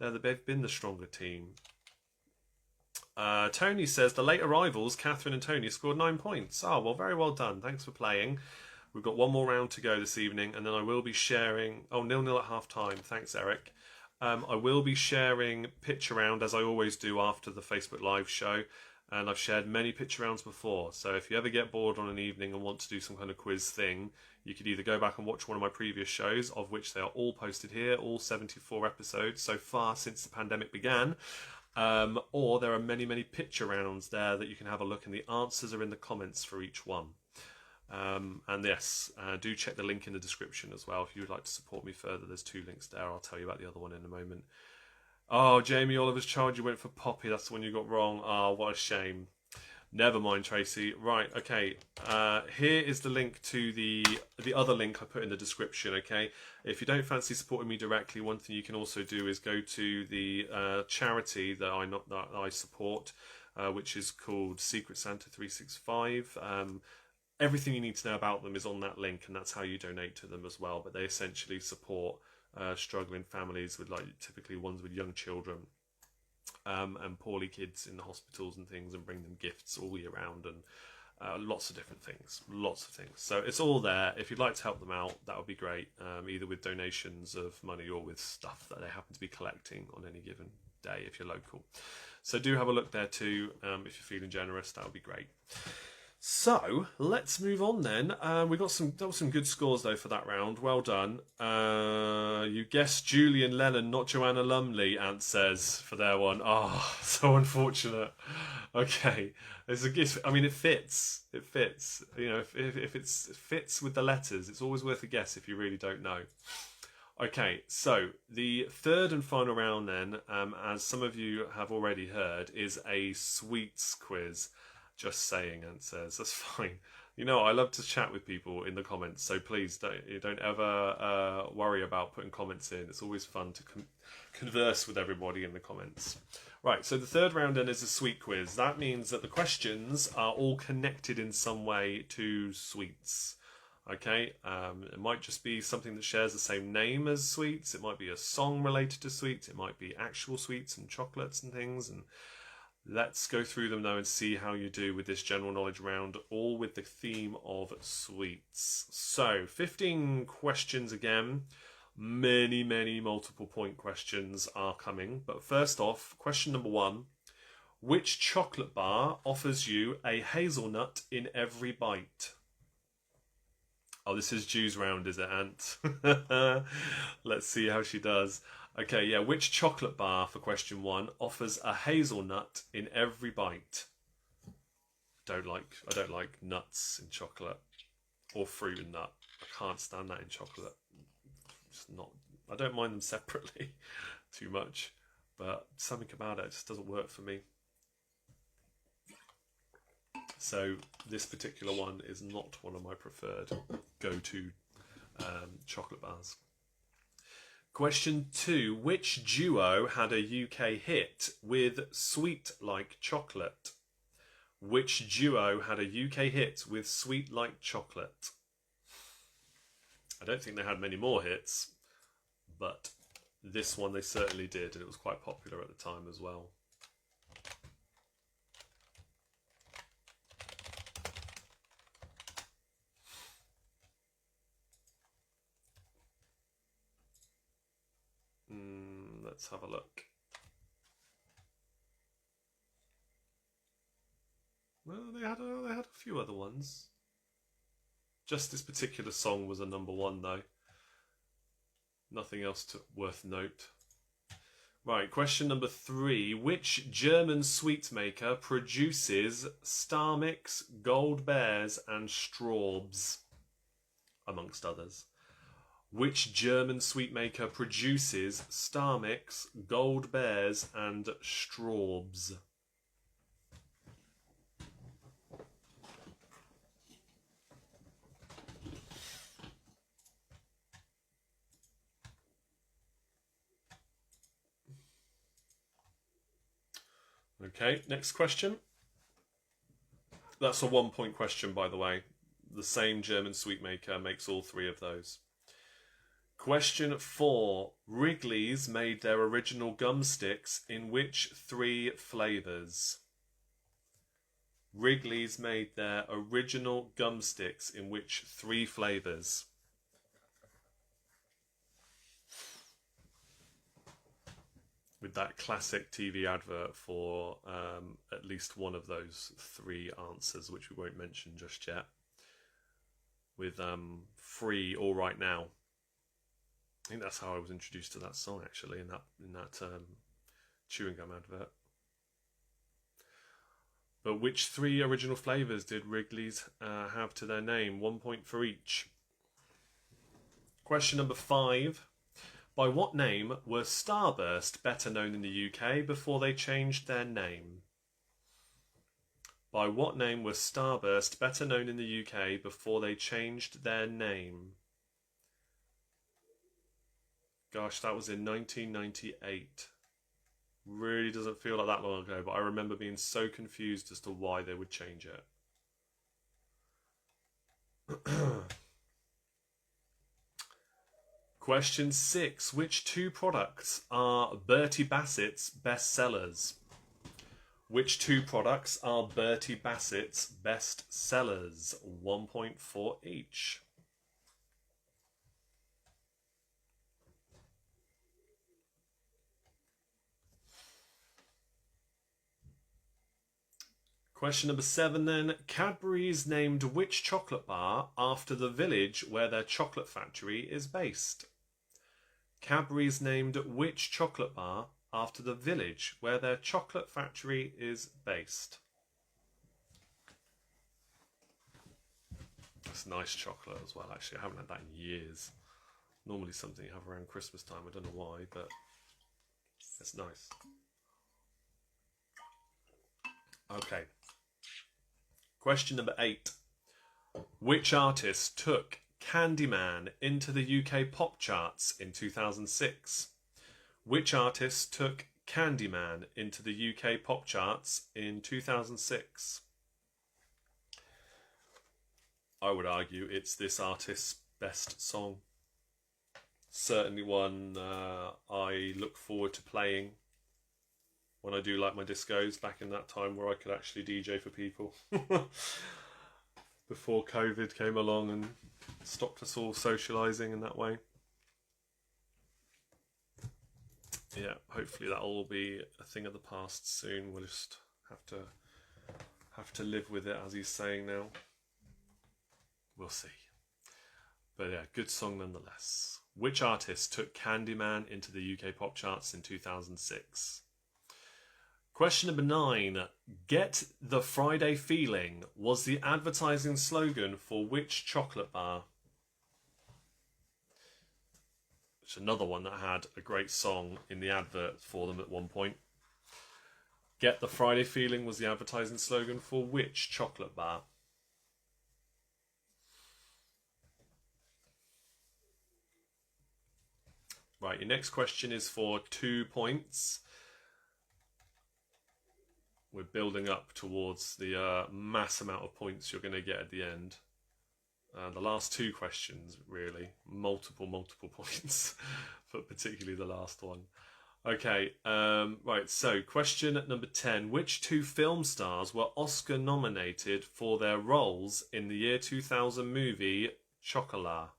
They've been the stronger team. Tony says, the late arrivals, Catherine and Tony, scored 9 points. Oh, well, very well done. Thanks for playing. We've got one more round to go this evening, and then I will be sharing... Oh, 0-0 at half-time. Thanks, Eric. I will be sharing pitch around, as I always do after the Facebook Live show. And I've shared many pitch rounds before, so if you ever get bored on an evening and want to do some kind of quiz thing, you could either go back and watch one of my previous shows, of which they are all posted here, all 74 episodes so far since the pandemic began, or there are many, many pitch rounds there that you can have a look, and the answers are in the comments for each one. And yes, do check the link in the description as well if you would like to support me further. There's 2 links there. I'll tell you about the other one in a moment. Oh, Jamie Oliver's Child, you went for Poppy. That's the one you got wrong. Oh, what a shame. Never mind, Tracy. Right, okay. Here is the link to the other link I put in the description, okay? If you don't fancy supporting me directly, one thing you can also do is go to the charity that I support, which is called Secret Santa 365. everything you need to know about them is on that link, and that's how you donate to them as well. But they essentially support struggling families with, like, typically ones with young children, and poorly kids in the hospitals and things, and bring them gifts all year round, and lots of different things, so it's all there. If you'd like to help them out, that would be great, either with donations of money or with stuff that they happen to be collecting on any given day if you're local. So do have a look there too. If you're feeling generous, that would be great. So let's move on then. We got some good scores though for that round. Well done. You guessed Julian Lennon, not Joanna Lumley. Ant says for their one. Oh, so unfortunate. Okay, there's a guess. I mean, it fits. It fits. You know, if it fits with the letters, it's always worth a guess if you really don't know. Okay, so the third and final round then, as some of you have already heard, is a sweets quiz. Just saying, Ant says. That's fine. You know, I love to chat with people in the comments, so please don't ever worry about putting comments in. It's always fun to converse with everybody in the comments. Right, so the third round then is a sweet quiz. That means that the questions are all connected in some way to sweets. Okay, it might just be something that shares the same name as sweets. It might be a song related to sweets. It might be actual sweets and chocolates and things. And let's go through them now and see how you do with this general knowledge round, all with the theme of sweets. So, 15 questions again. Many multiple point questions are coming. But first off, question number 1. Which chocolate bar offers you a hazelnut in every bite? Oh, this is Ju's round, is it, Ant? Let's see how she does. Okay, yeah, which chocolate bar, for question 1, offers a hazelnut in every bite? I don't like nuts in chocolate, or fruit and nut. I can't stand that in chocolate. It's not. I don't mind them separately too much, but something about it just doesn't work for me. So this particular one is not one of my preferred go-to chocolate bars. Question 2. Which duo had a UK hit with Sweet Like Chocolate? Which duo had a UK hit with Sweet Like Chocolate? I don't think they had many more hits, but this one they certainly did, and it was quite popular at the time as well. Let's have a look. Well, they had a few other ones. Just this particular song was a number 1 though. Nothing else worth note. Right, question number 3. Which German sweet maker produces Star Mix, Gold Bears and Straubs, amongst others? Which German sweet maker produces Star Mix, Gold Bears and Straubs? Okay, next question. That's a 1-point question, by the way. The same German sweet maker makes all 3 of those. Question 4. Wrigley's made their original gum sticks in which 3 flavours? Wrigley's made their original gum sticks in which 3 flavours? With that classic TV advert for at least one of those 3 answers, which we won't mention just yet. With Free All Right Now. I think that's how I was introduced to that song, actually, in that chewing gum advert. But which 3 original flavours did Wrigley's have to their name? 1 point for each. Question number 5. By what name were Starburst better known in the UK before they changed their name? By what name were Starburst better known in the UK before they changed their name? Gosh, that was in 1998. Really doesn't feel like that long ago, but I remember being so confused as to why they would change it. Question 6. Which two products are Bertie Bassett's best sellers? Which two products are Bertie Bassett's best sellers? 1 point for each. Question number 7 then. Cadbury's named which chocolate bar after the village where their chocolate factory is based? Cadbury's named which chocolate bar after the village where their chocolate factory is based? It's nice chocolate as well, actually. I haven't had that in years. Normally something you have around Christmas time. I don't know why, but it's nice. Okay. Question number 8. Which artist took Candyman into the UK pop charts in 2006? Which artist took Candyman into the UK pop charts in 2006? I would argue it's this artist's best song. Certainly one I look forward to playing when I do like my discos, back in that time where I could actually DJ for people. Before COVID came along and stopped us all socialising in that way. Yeah, hopefully that'll all be a thing of the past soon. We'll just have to live with it, as he's saying now. We'll see. But yeah, good song nonetheless. Which artist took Candyman into the UK pop charts in 2006? Question number 9. Get the Friday Feeling was the advertising slogan for which chocolate bar? It's another one that had a great song in the advert for them at one point. Get the Friday Feeling was the advertising slogan for which chocolate bar? Right, your next question is for 2 points. We're building up towards the mass amount of points you're going to get at the end. The last 2 questions, really, multiple points, but particularly the last one. Okay, right, so question number 10. Which 2 film stars were Oscar nominated for their roles in the year 2000 movie Chocolat?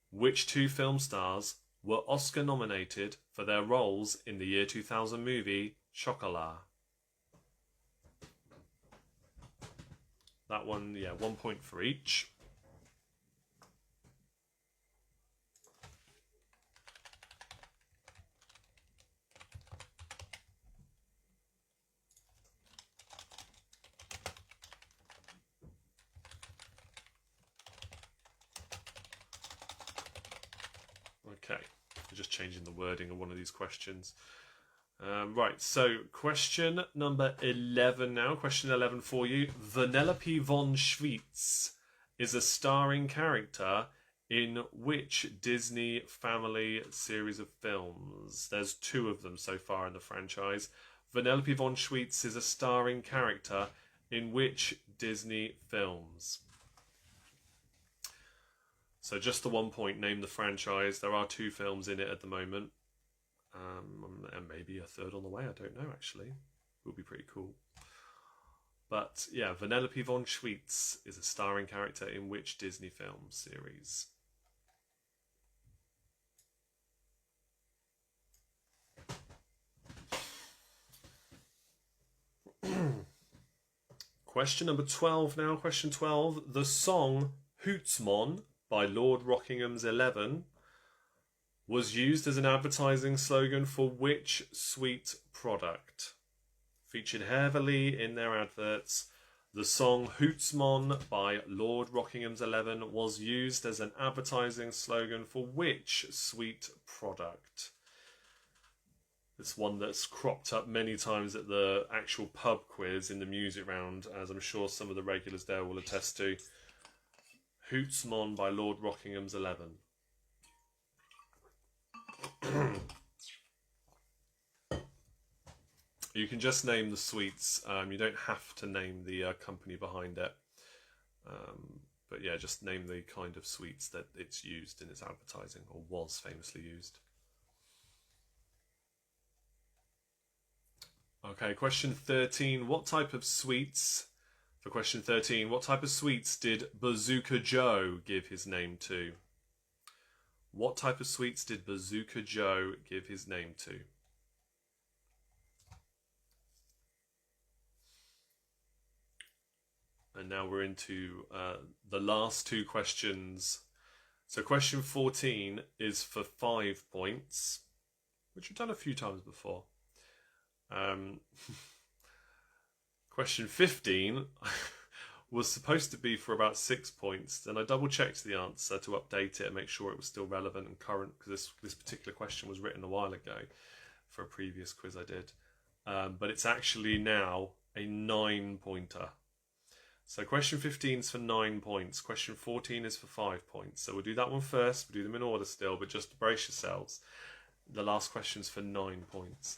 Which 2 film stars were Oscar nominated for their roles in the year 2000 movie Chocolat? That one, yeah, 1 point for each. Okay, we're just changing the wording of one of these questions. Right, so question number 11 now. Question 11 for you. Vanellope von Schweetz is a starring character in which Disney family series of films? There's 2 of them so far in the franchise. Vanellope von Schweetz is a starring character in which Disney films? So just the 1 point, name the franchise. There are 2 films in it at the moment. And maybe a 3rd on the way, I don't know actually. It would be pretty cool. But yeah, Vanellope von Schweetz is a starring character in which Disney film series? Question number 12 now. Question 12. The song Hootsmon by Lord Rockingham's 11 was used as an advertising slogan for which sweet product? Featured heavily in their adverts, the song Hootsmon by Lord Rockingham's 11 was used as an advertising slogan for which sweet product? It's one that's cropped up many times at the actual pub quiz in the music round, as I'm sure some of the regulars there will attest to. Hootsmon by Lord Rockingham's 11. You can just name the sweets. You don't have to name the company behind it. But yeah, just name the kind of sweets that it's used in its advertising, or was famously used. Okay, question 13. What type of sweets... For question 13, what type of sweets did Bazooka Joe give his name to? What type of sweets did Bazooka Joe give his name to? And now we're into the last two questions. So question 14 is for 5 points, which we've done a few times before. Question 15 was supposed to be for about 6 points. Then I double checked the answer to update it and make sure it was still relevant and current, because this particular question was written a while ago for a previous quiz I did. But it's actually now a 9-pointer. So question 15 is for 9 points. Question 14 is for 5 points. So we'll do that one first. We'll do them in order still, but just brace yourselves. The last question's for 9 points.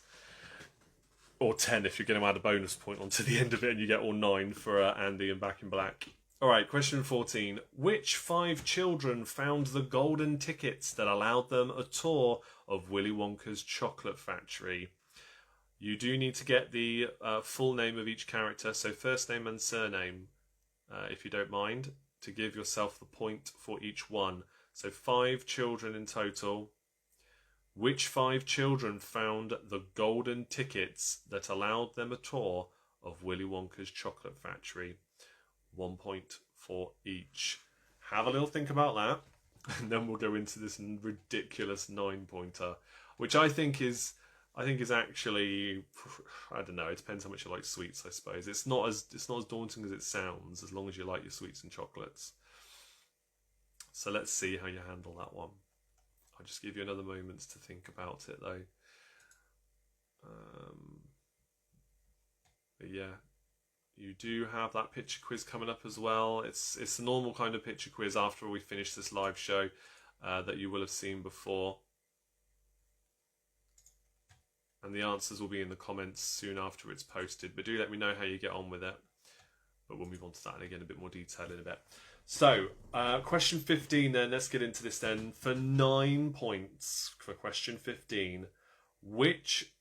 Or 10 if you're going to add a bonus point onto the end of it and you get all 9 for Andy and Back in Black. Alright, question 14. Which 5 children found the golden tickets that allowed them a tour of Willy Wonka's chocolate factory? You do need to get the full name of each character, so first name and surname, if you don't mind, to give yourself the point for each one. So 5 children in total. Which 5 children found the golden tickets that allowed them a tour of Willy Wonka's chocolate factory? 1 point for each. Have a little think about that, and then we'll go into this ridiculous 9-pointer, which I think is actually, I don't know, it depends how much you like sweets, I suppose. It's not as daunting as it sounds, as long as you like your sweets and chocolates. So let's see how you handle that one. I'll just give you another moment to think about it, though. But yeah, you do have that picture quiz coming up as well. It's the normal kind of picture quiz after we finish this live show that you will have seen before. And the answers will be in the comments soon after it's posted. But do let me know how you get on with it. But we'll move on to that and again a bit more detail in a bit. So, question 15 then, let's get into this then. For 9 points for question 15, which...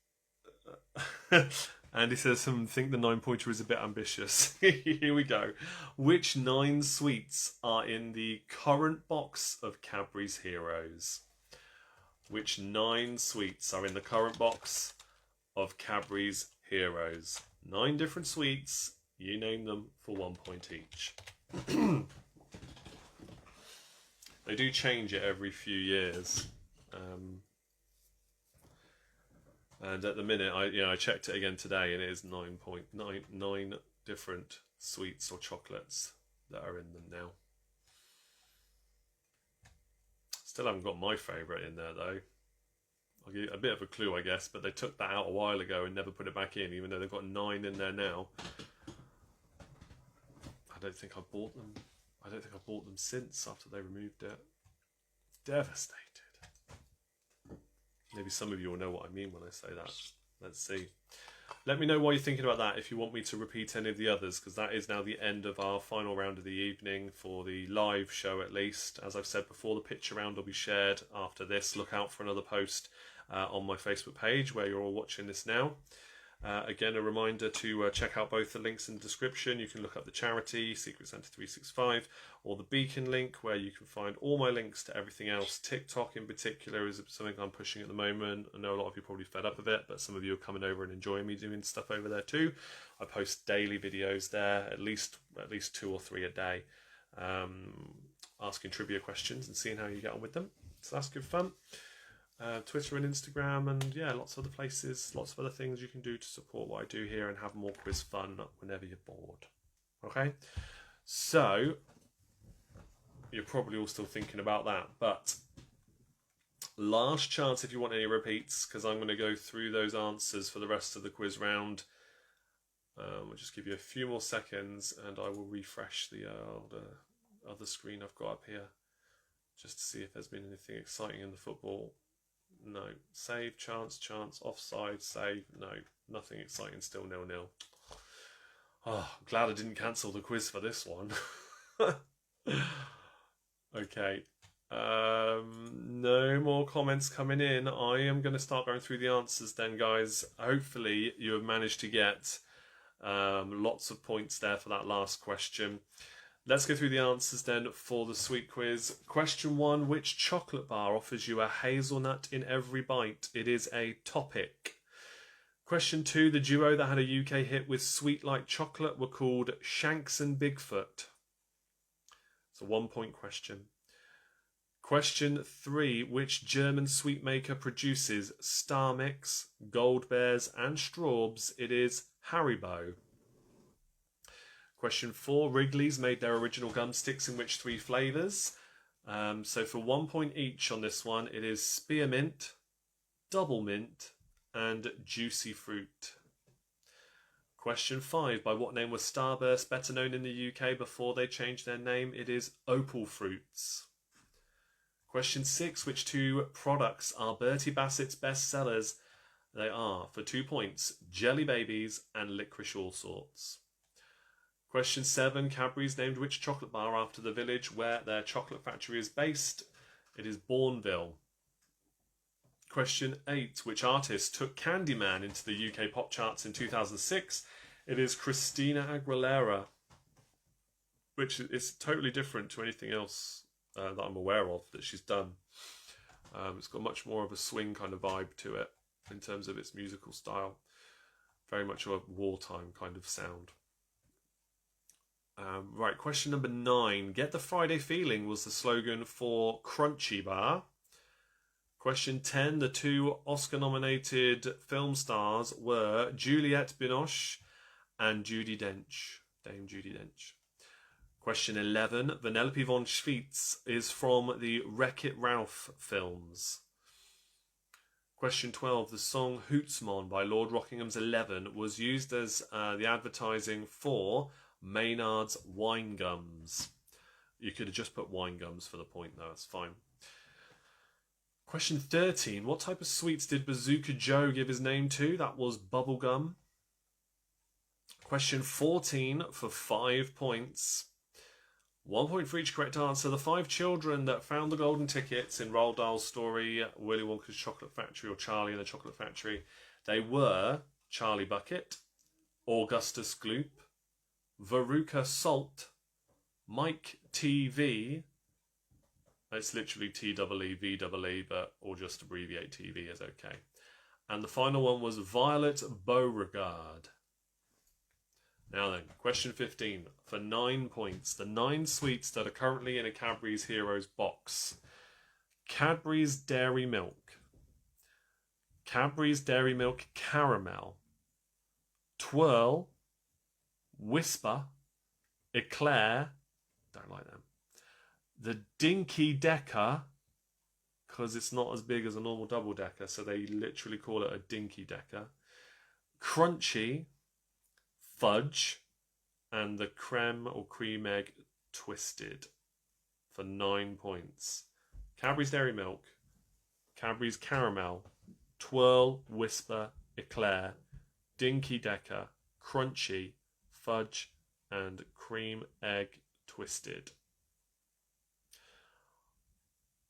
Andy says, think the 9-pointer is a bit ambitious. Here we go. Which 9 sweets are in the current box of Cadbury's Heroes? Which 9 sweets are in the current box of Cadbury's Heroes? 9 different sweets. You name them for 1 point each. They do change it every few years. And at the minute, I checked it again today, and it is 9 different sweets or chocolates that are in them now. Still haven't got my favourite in there, though. I'll give you a bit of a clue, I guess, but they took that out a while ago and never put it back in, even though they've got 9 in there now. I don't think I bought them. I don't think I bought them since after they removed it. Devastated. Maybe some of you will know what I mean when I say that. Let's see. Let me know what you're thinking about that, if you want me to repeat any of the others, because that is now the end of our final round of the evening, for the live show at least. As I've said before, the picture round will be shared after this. Look out for another post on my Facebook page where you're all watching this now. Again, a reminder to check out both the links in the description. You can look up the charity, Secret Santa 365, or the Beacon link, where you can find all my links to everything else. TikTok in particular is something I'm pushing at the moment. I know a lot of you are probably fed up of it, but some of you are coming over and enjoying me doing stuff over there too. I post daily videos there, at least 2 or 3 a day, asking trivia questions and seeing how you get on with them. So that's good fun. Twitter and Instagram, and yeah, lots of other places, lots of other things you can do to support what I do here and have more quiz fun whenever you're bored. Okay, so you're probably all still thinking about that, but last chance if you want any repeats, because I'm going to go through those answers for the rest of the quiz round. I'll just give you a few more seconds and I will refresh the other screen I've got up here just to see if there's been anything exciting in the football. No. Save, chance, offside, save. No. Nothing exciting, still 0-0. Oh, I'm glad I didn't cancel the quiz for this one. Okay. No more comments coming in. I am going to start going through the answers then, guys. Hopefully you have managed to get lots of points there for that last question. Let's go through the answers then for the sweet quiz. Question 1, which chocolate bar offers you a hazelnut in every bite? It is a Topic. Question 2, the duo that had a UK hit with Sweet Like Chocolate were called Shanks and Bigfoot. It's a 1-point question. Question 3, which German sweet maker produces Star Mix, Gold Bears and Straubs? It is Haribo. Question 4, Wrigley's made their original gum sticks in which 3 flavours? So for 1 point each on this one, it is Spearmint, Double Mint and Juicy Fruit. Question 5, by what name was Starburst better known in the UK before they changed their name? It is Opal Fruits. Question 6, which 2 products are Bertie Bassett's best sellers? They are, for 2 points, Jelly Babies and Licorice All Sorts. Question 7, Cadbury's named which chocolate bar after the village where their chocolate factory is based? It is Bourneville. Question 8, which artist took Candyman into the UK pop charts in 2006? It is Christina Aguilera, which is totally different to anything else that I'm aware of that she's done. It's got much more of a swing kind of vibe to it in terms of its musical style. Very much of a wartime kind of sound. Right, question number 9. Get the Friday feeling was the slogan for Crunchy Bar. Question 10. The 2 Oscar-nominated film stars were Juliette Binoche and Judi Dench. Dame Judi Dench. Question 11. Vanellope von Schweetz is from the Wreck-It Ralph films. Question 12. The song Hootsmon by Lord Rockingham's 11 was used as the advertising for Maynard's Wine Gums. You could have just put wine gums for the point though, that's fine. Question 13. What type of sweets did Bazooka Joe give his name to? That was bubblegum. Question 14 for 5 points. 1 point for each correct answer. The 5 children that found the golden tickets in Roald Dahl's story, Willy Wonka's Chocolate Factory or Charlie and the Chocolate Factory, they were Charlie Bucket, Augustus Gloop, Veruca Salt, Mike TV, it's literally TEEVEE, but or just abbreviate TV is okay. And the final one was Violet Beauregard. Now then, question 15 for 9 points. The 9 sweets that are currently in a Cadbury's Heroes box. Cadbury's Dairy Milk, Cadbury's Dairy Milk Caramel, Twirl, Whisper, Eclair, don't like them. The Dinky Decker, because it's not as big as a normal double decker, so they literally call it a Dinky Decker. Crunchy, Fudge, and the Creme or Cream Egg Twisted for 9 points. Cadbury's Dairy Milk, Cadbury's Caramel, Twirl, Whisper, Eclair, Dinky Decker, Crunchy, Fudge, and Cream Egg Twisted.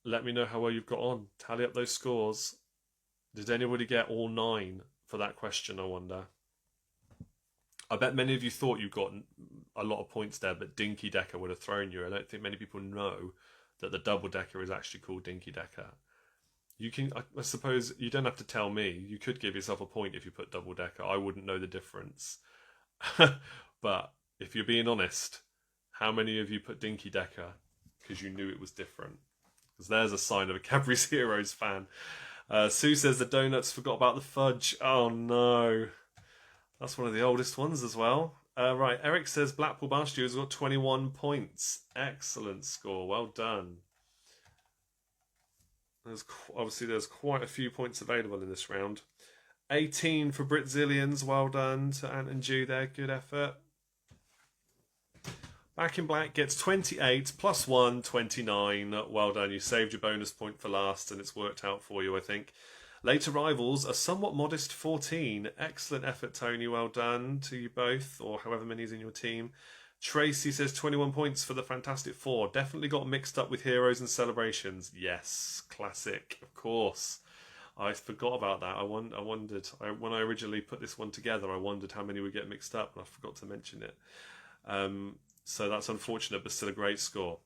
Let me know how well you've got on. Tally up those scores. Did anybody get all 9 for that question, I wonder? I bet many of you thought you got a lot of points there, but Dinky Decker would have thrown you. I don't think many people know that the double decker is actually called Dinky Decker. You can, I suppose, you don't have to tell me. You could give yourself a point if you put double decker. I wouldn't know the difference. But if you're being honest, how many of you put Dinky Decker because you knew it was different? Because there's a sign of a Cadbury's Heroes fan. Sue says the donuts forgot about the fudge. Oh no. That's one of the oldest ones as well. Right, Eric says Blackpool Bar Stew has got 21 points. Excellent score. Well done. Obviously, there's quite a few points available in this round. 18 for Britzillions. Well done to Ant and Jew there. Good effort. Back in Black gets 28 plus 1, 29. Well done. You saved your bonus point for last and it's worked out for you, I think. Later Rivals, a somewhat modest 14. Excellent effort, Tony. Well done to you both, or however many is in your team. Tracy says 21 points for the Fantastic Four. Definitely got mixed up with Heroes and Celebrations. Yes, classic, of course. I forgot about that. I wondered when I originally put this one together. I wondered how many would get mixed up, and I forgot to mention it. So that's unfortunate, but still a great score.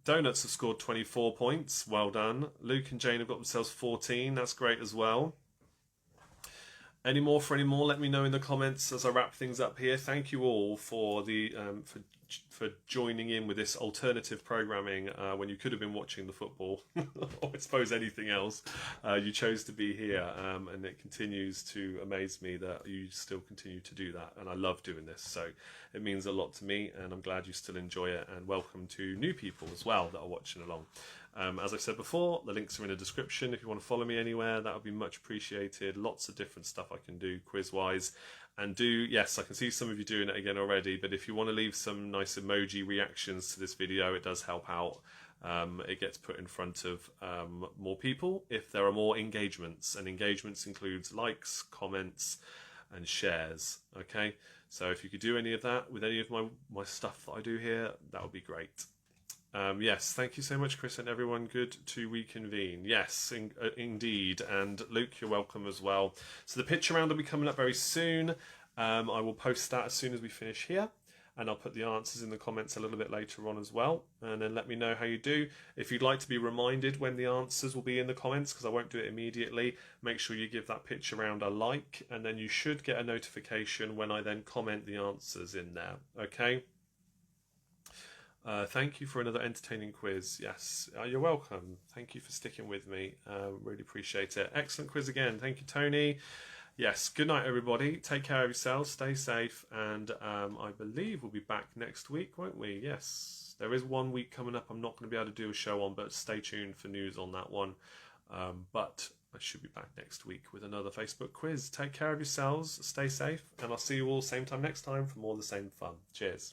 Donuts have scored 24 points. Well done. Luke and Jane have got themselves 14. That's great as well. Any more? Let me know in the comments as I wrap things up here. Thank you all for the for joining in with this alternative programming when you could have been watching the football or I suppose anything else. You chose to be here, and it continues to amaze me that you still continue to do that, and I love doing this, so it means a lot to me, and I'm glad you still enjoy it, and welcome to new people as well that are watching along. As I said before, the links are in the description. If you want to follow me anywhere, that would be much appreciated. Lots of different stuff I can do quiz-wise. And yes, I can see some of you doing it again already, but if you want to leave some nice emoji reactions to this video, it does help out. It gets put in front of more people if there are more engagements, and engagements includes likes, comments, and shares. Okay, so if you could do any of that with any of my stuff that I do here, that would be great. Yes, thank you so much, Chris, and everyone. Good to reconvene. Yes, indeed. And Luke, you're welcome as well. So the picture round will be coming up very soon. I will post that as soon as we finish here, and I'll put the answers in the comments a little bit later on as well. And then let me know how you do. If you'd like to be reminded when the answers will be in the comments, because I won't do it immediately, make sure you give that picture round a like, and then you should get a notification when I then comment the answers in there. Okay? Thank you for another entertaining quiz. Yes, you're welcome. Thank you for sticking with me. Really appreciate it. Excellent quiz again. Thank you, Tony. Yes, good night, everybody. Take care of yourselves. Stay safe. And I believe we'll be back next week, won't we? Yes, there is 1 week coming up I'm not going to be able to do a show on, but stay tuned for news on that one. But I should be back next week with another Facebook quiz. Take care of yourselves. Stay safe. And I'll see you all same time next time for more of the same fun. Cheers.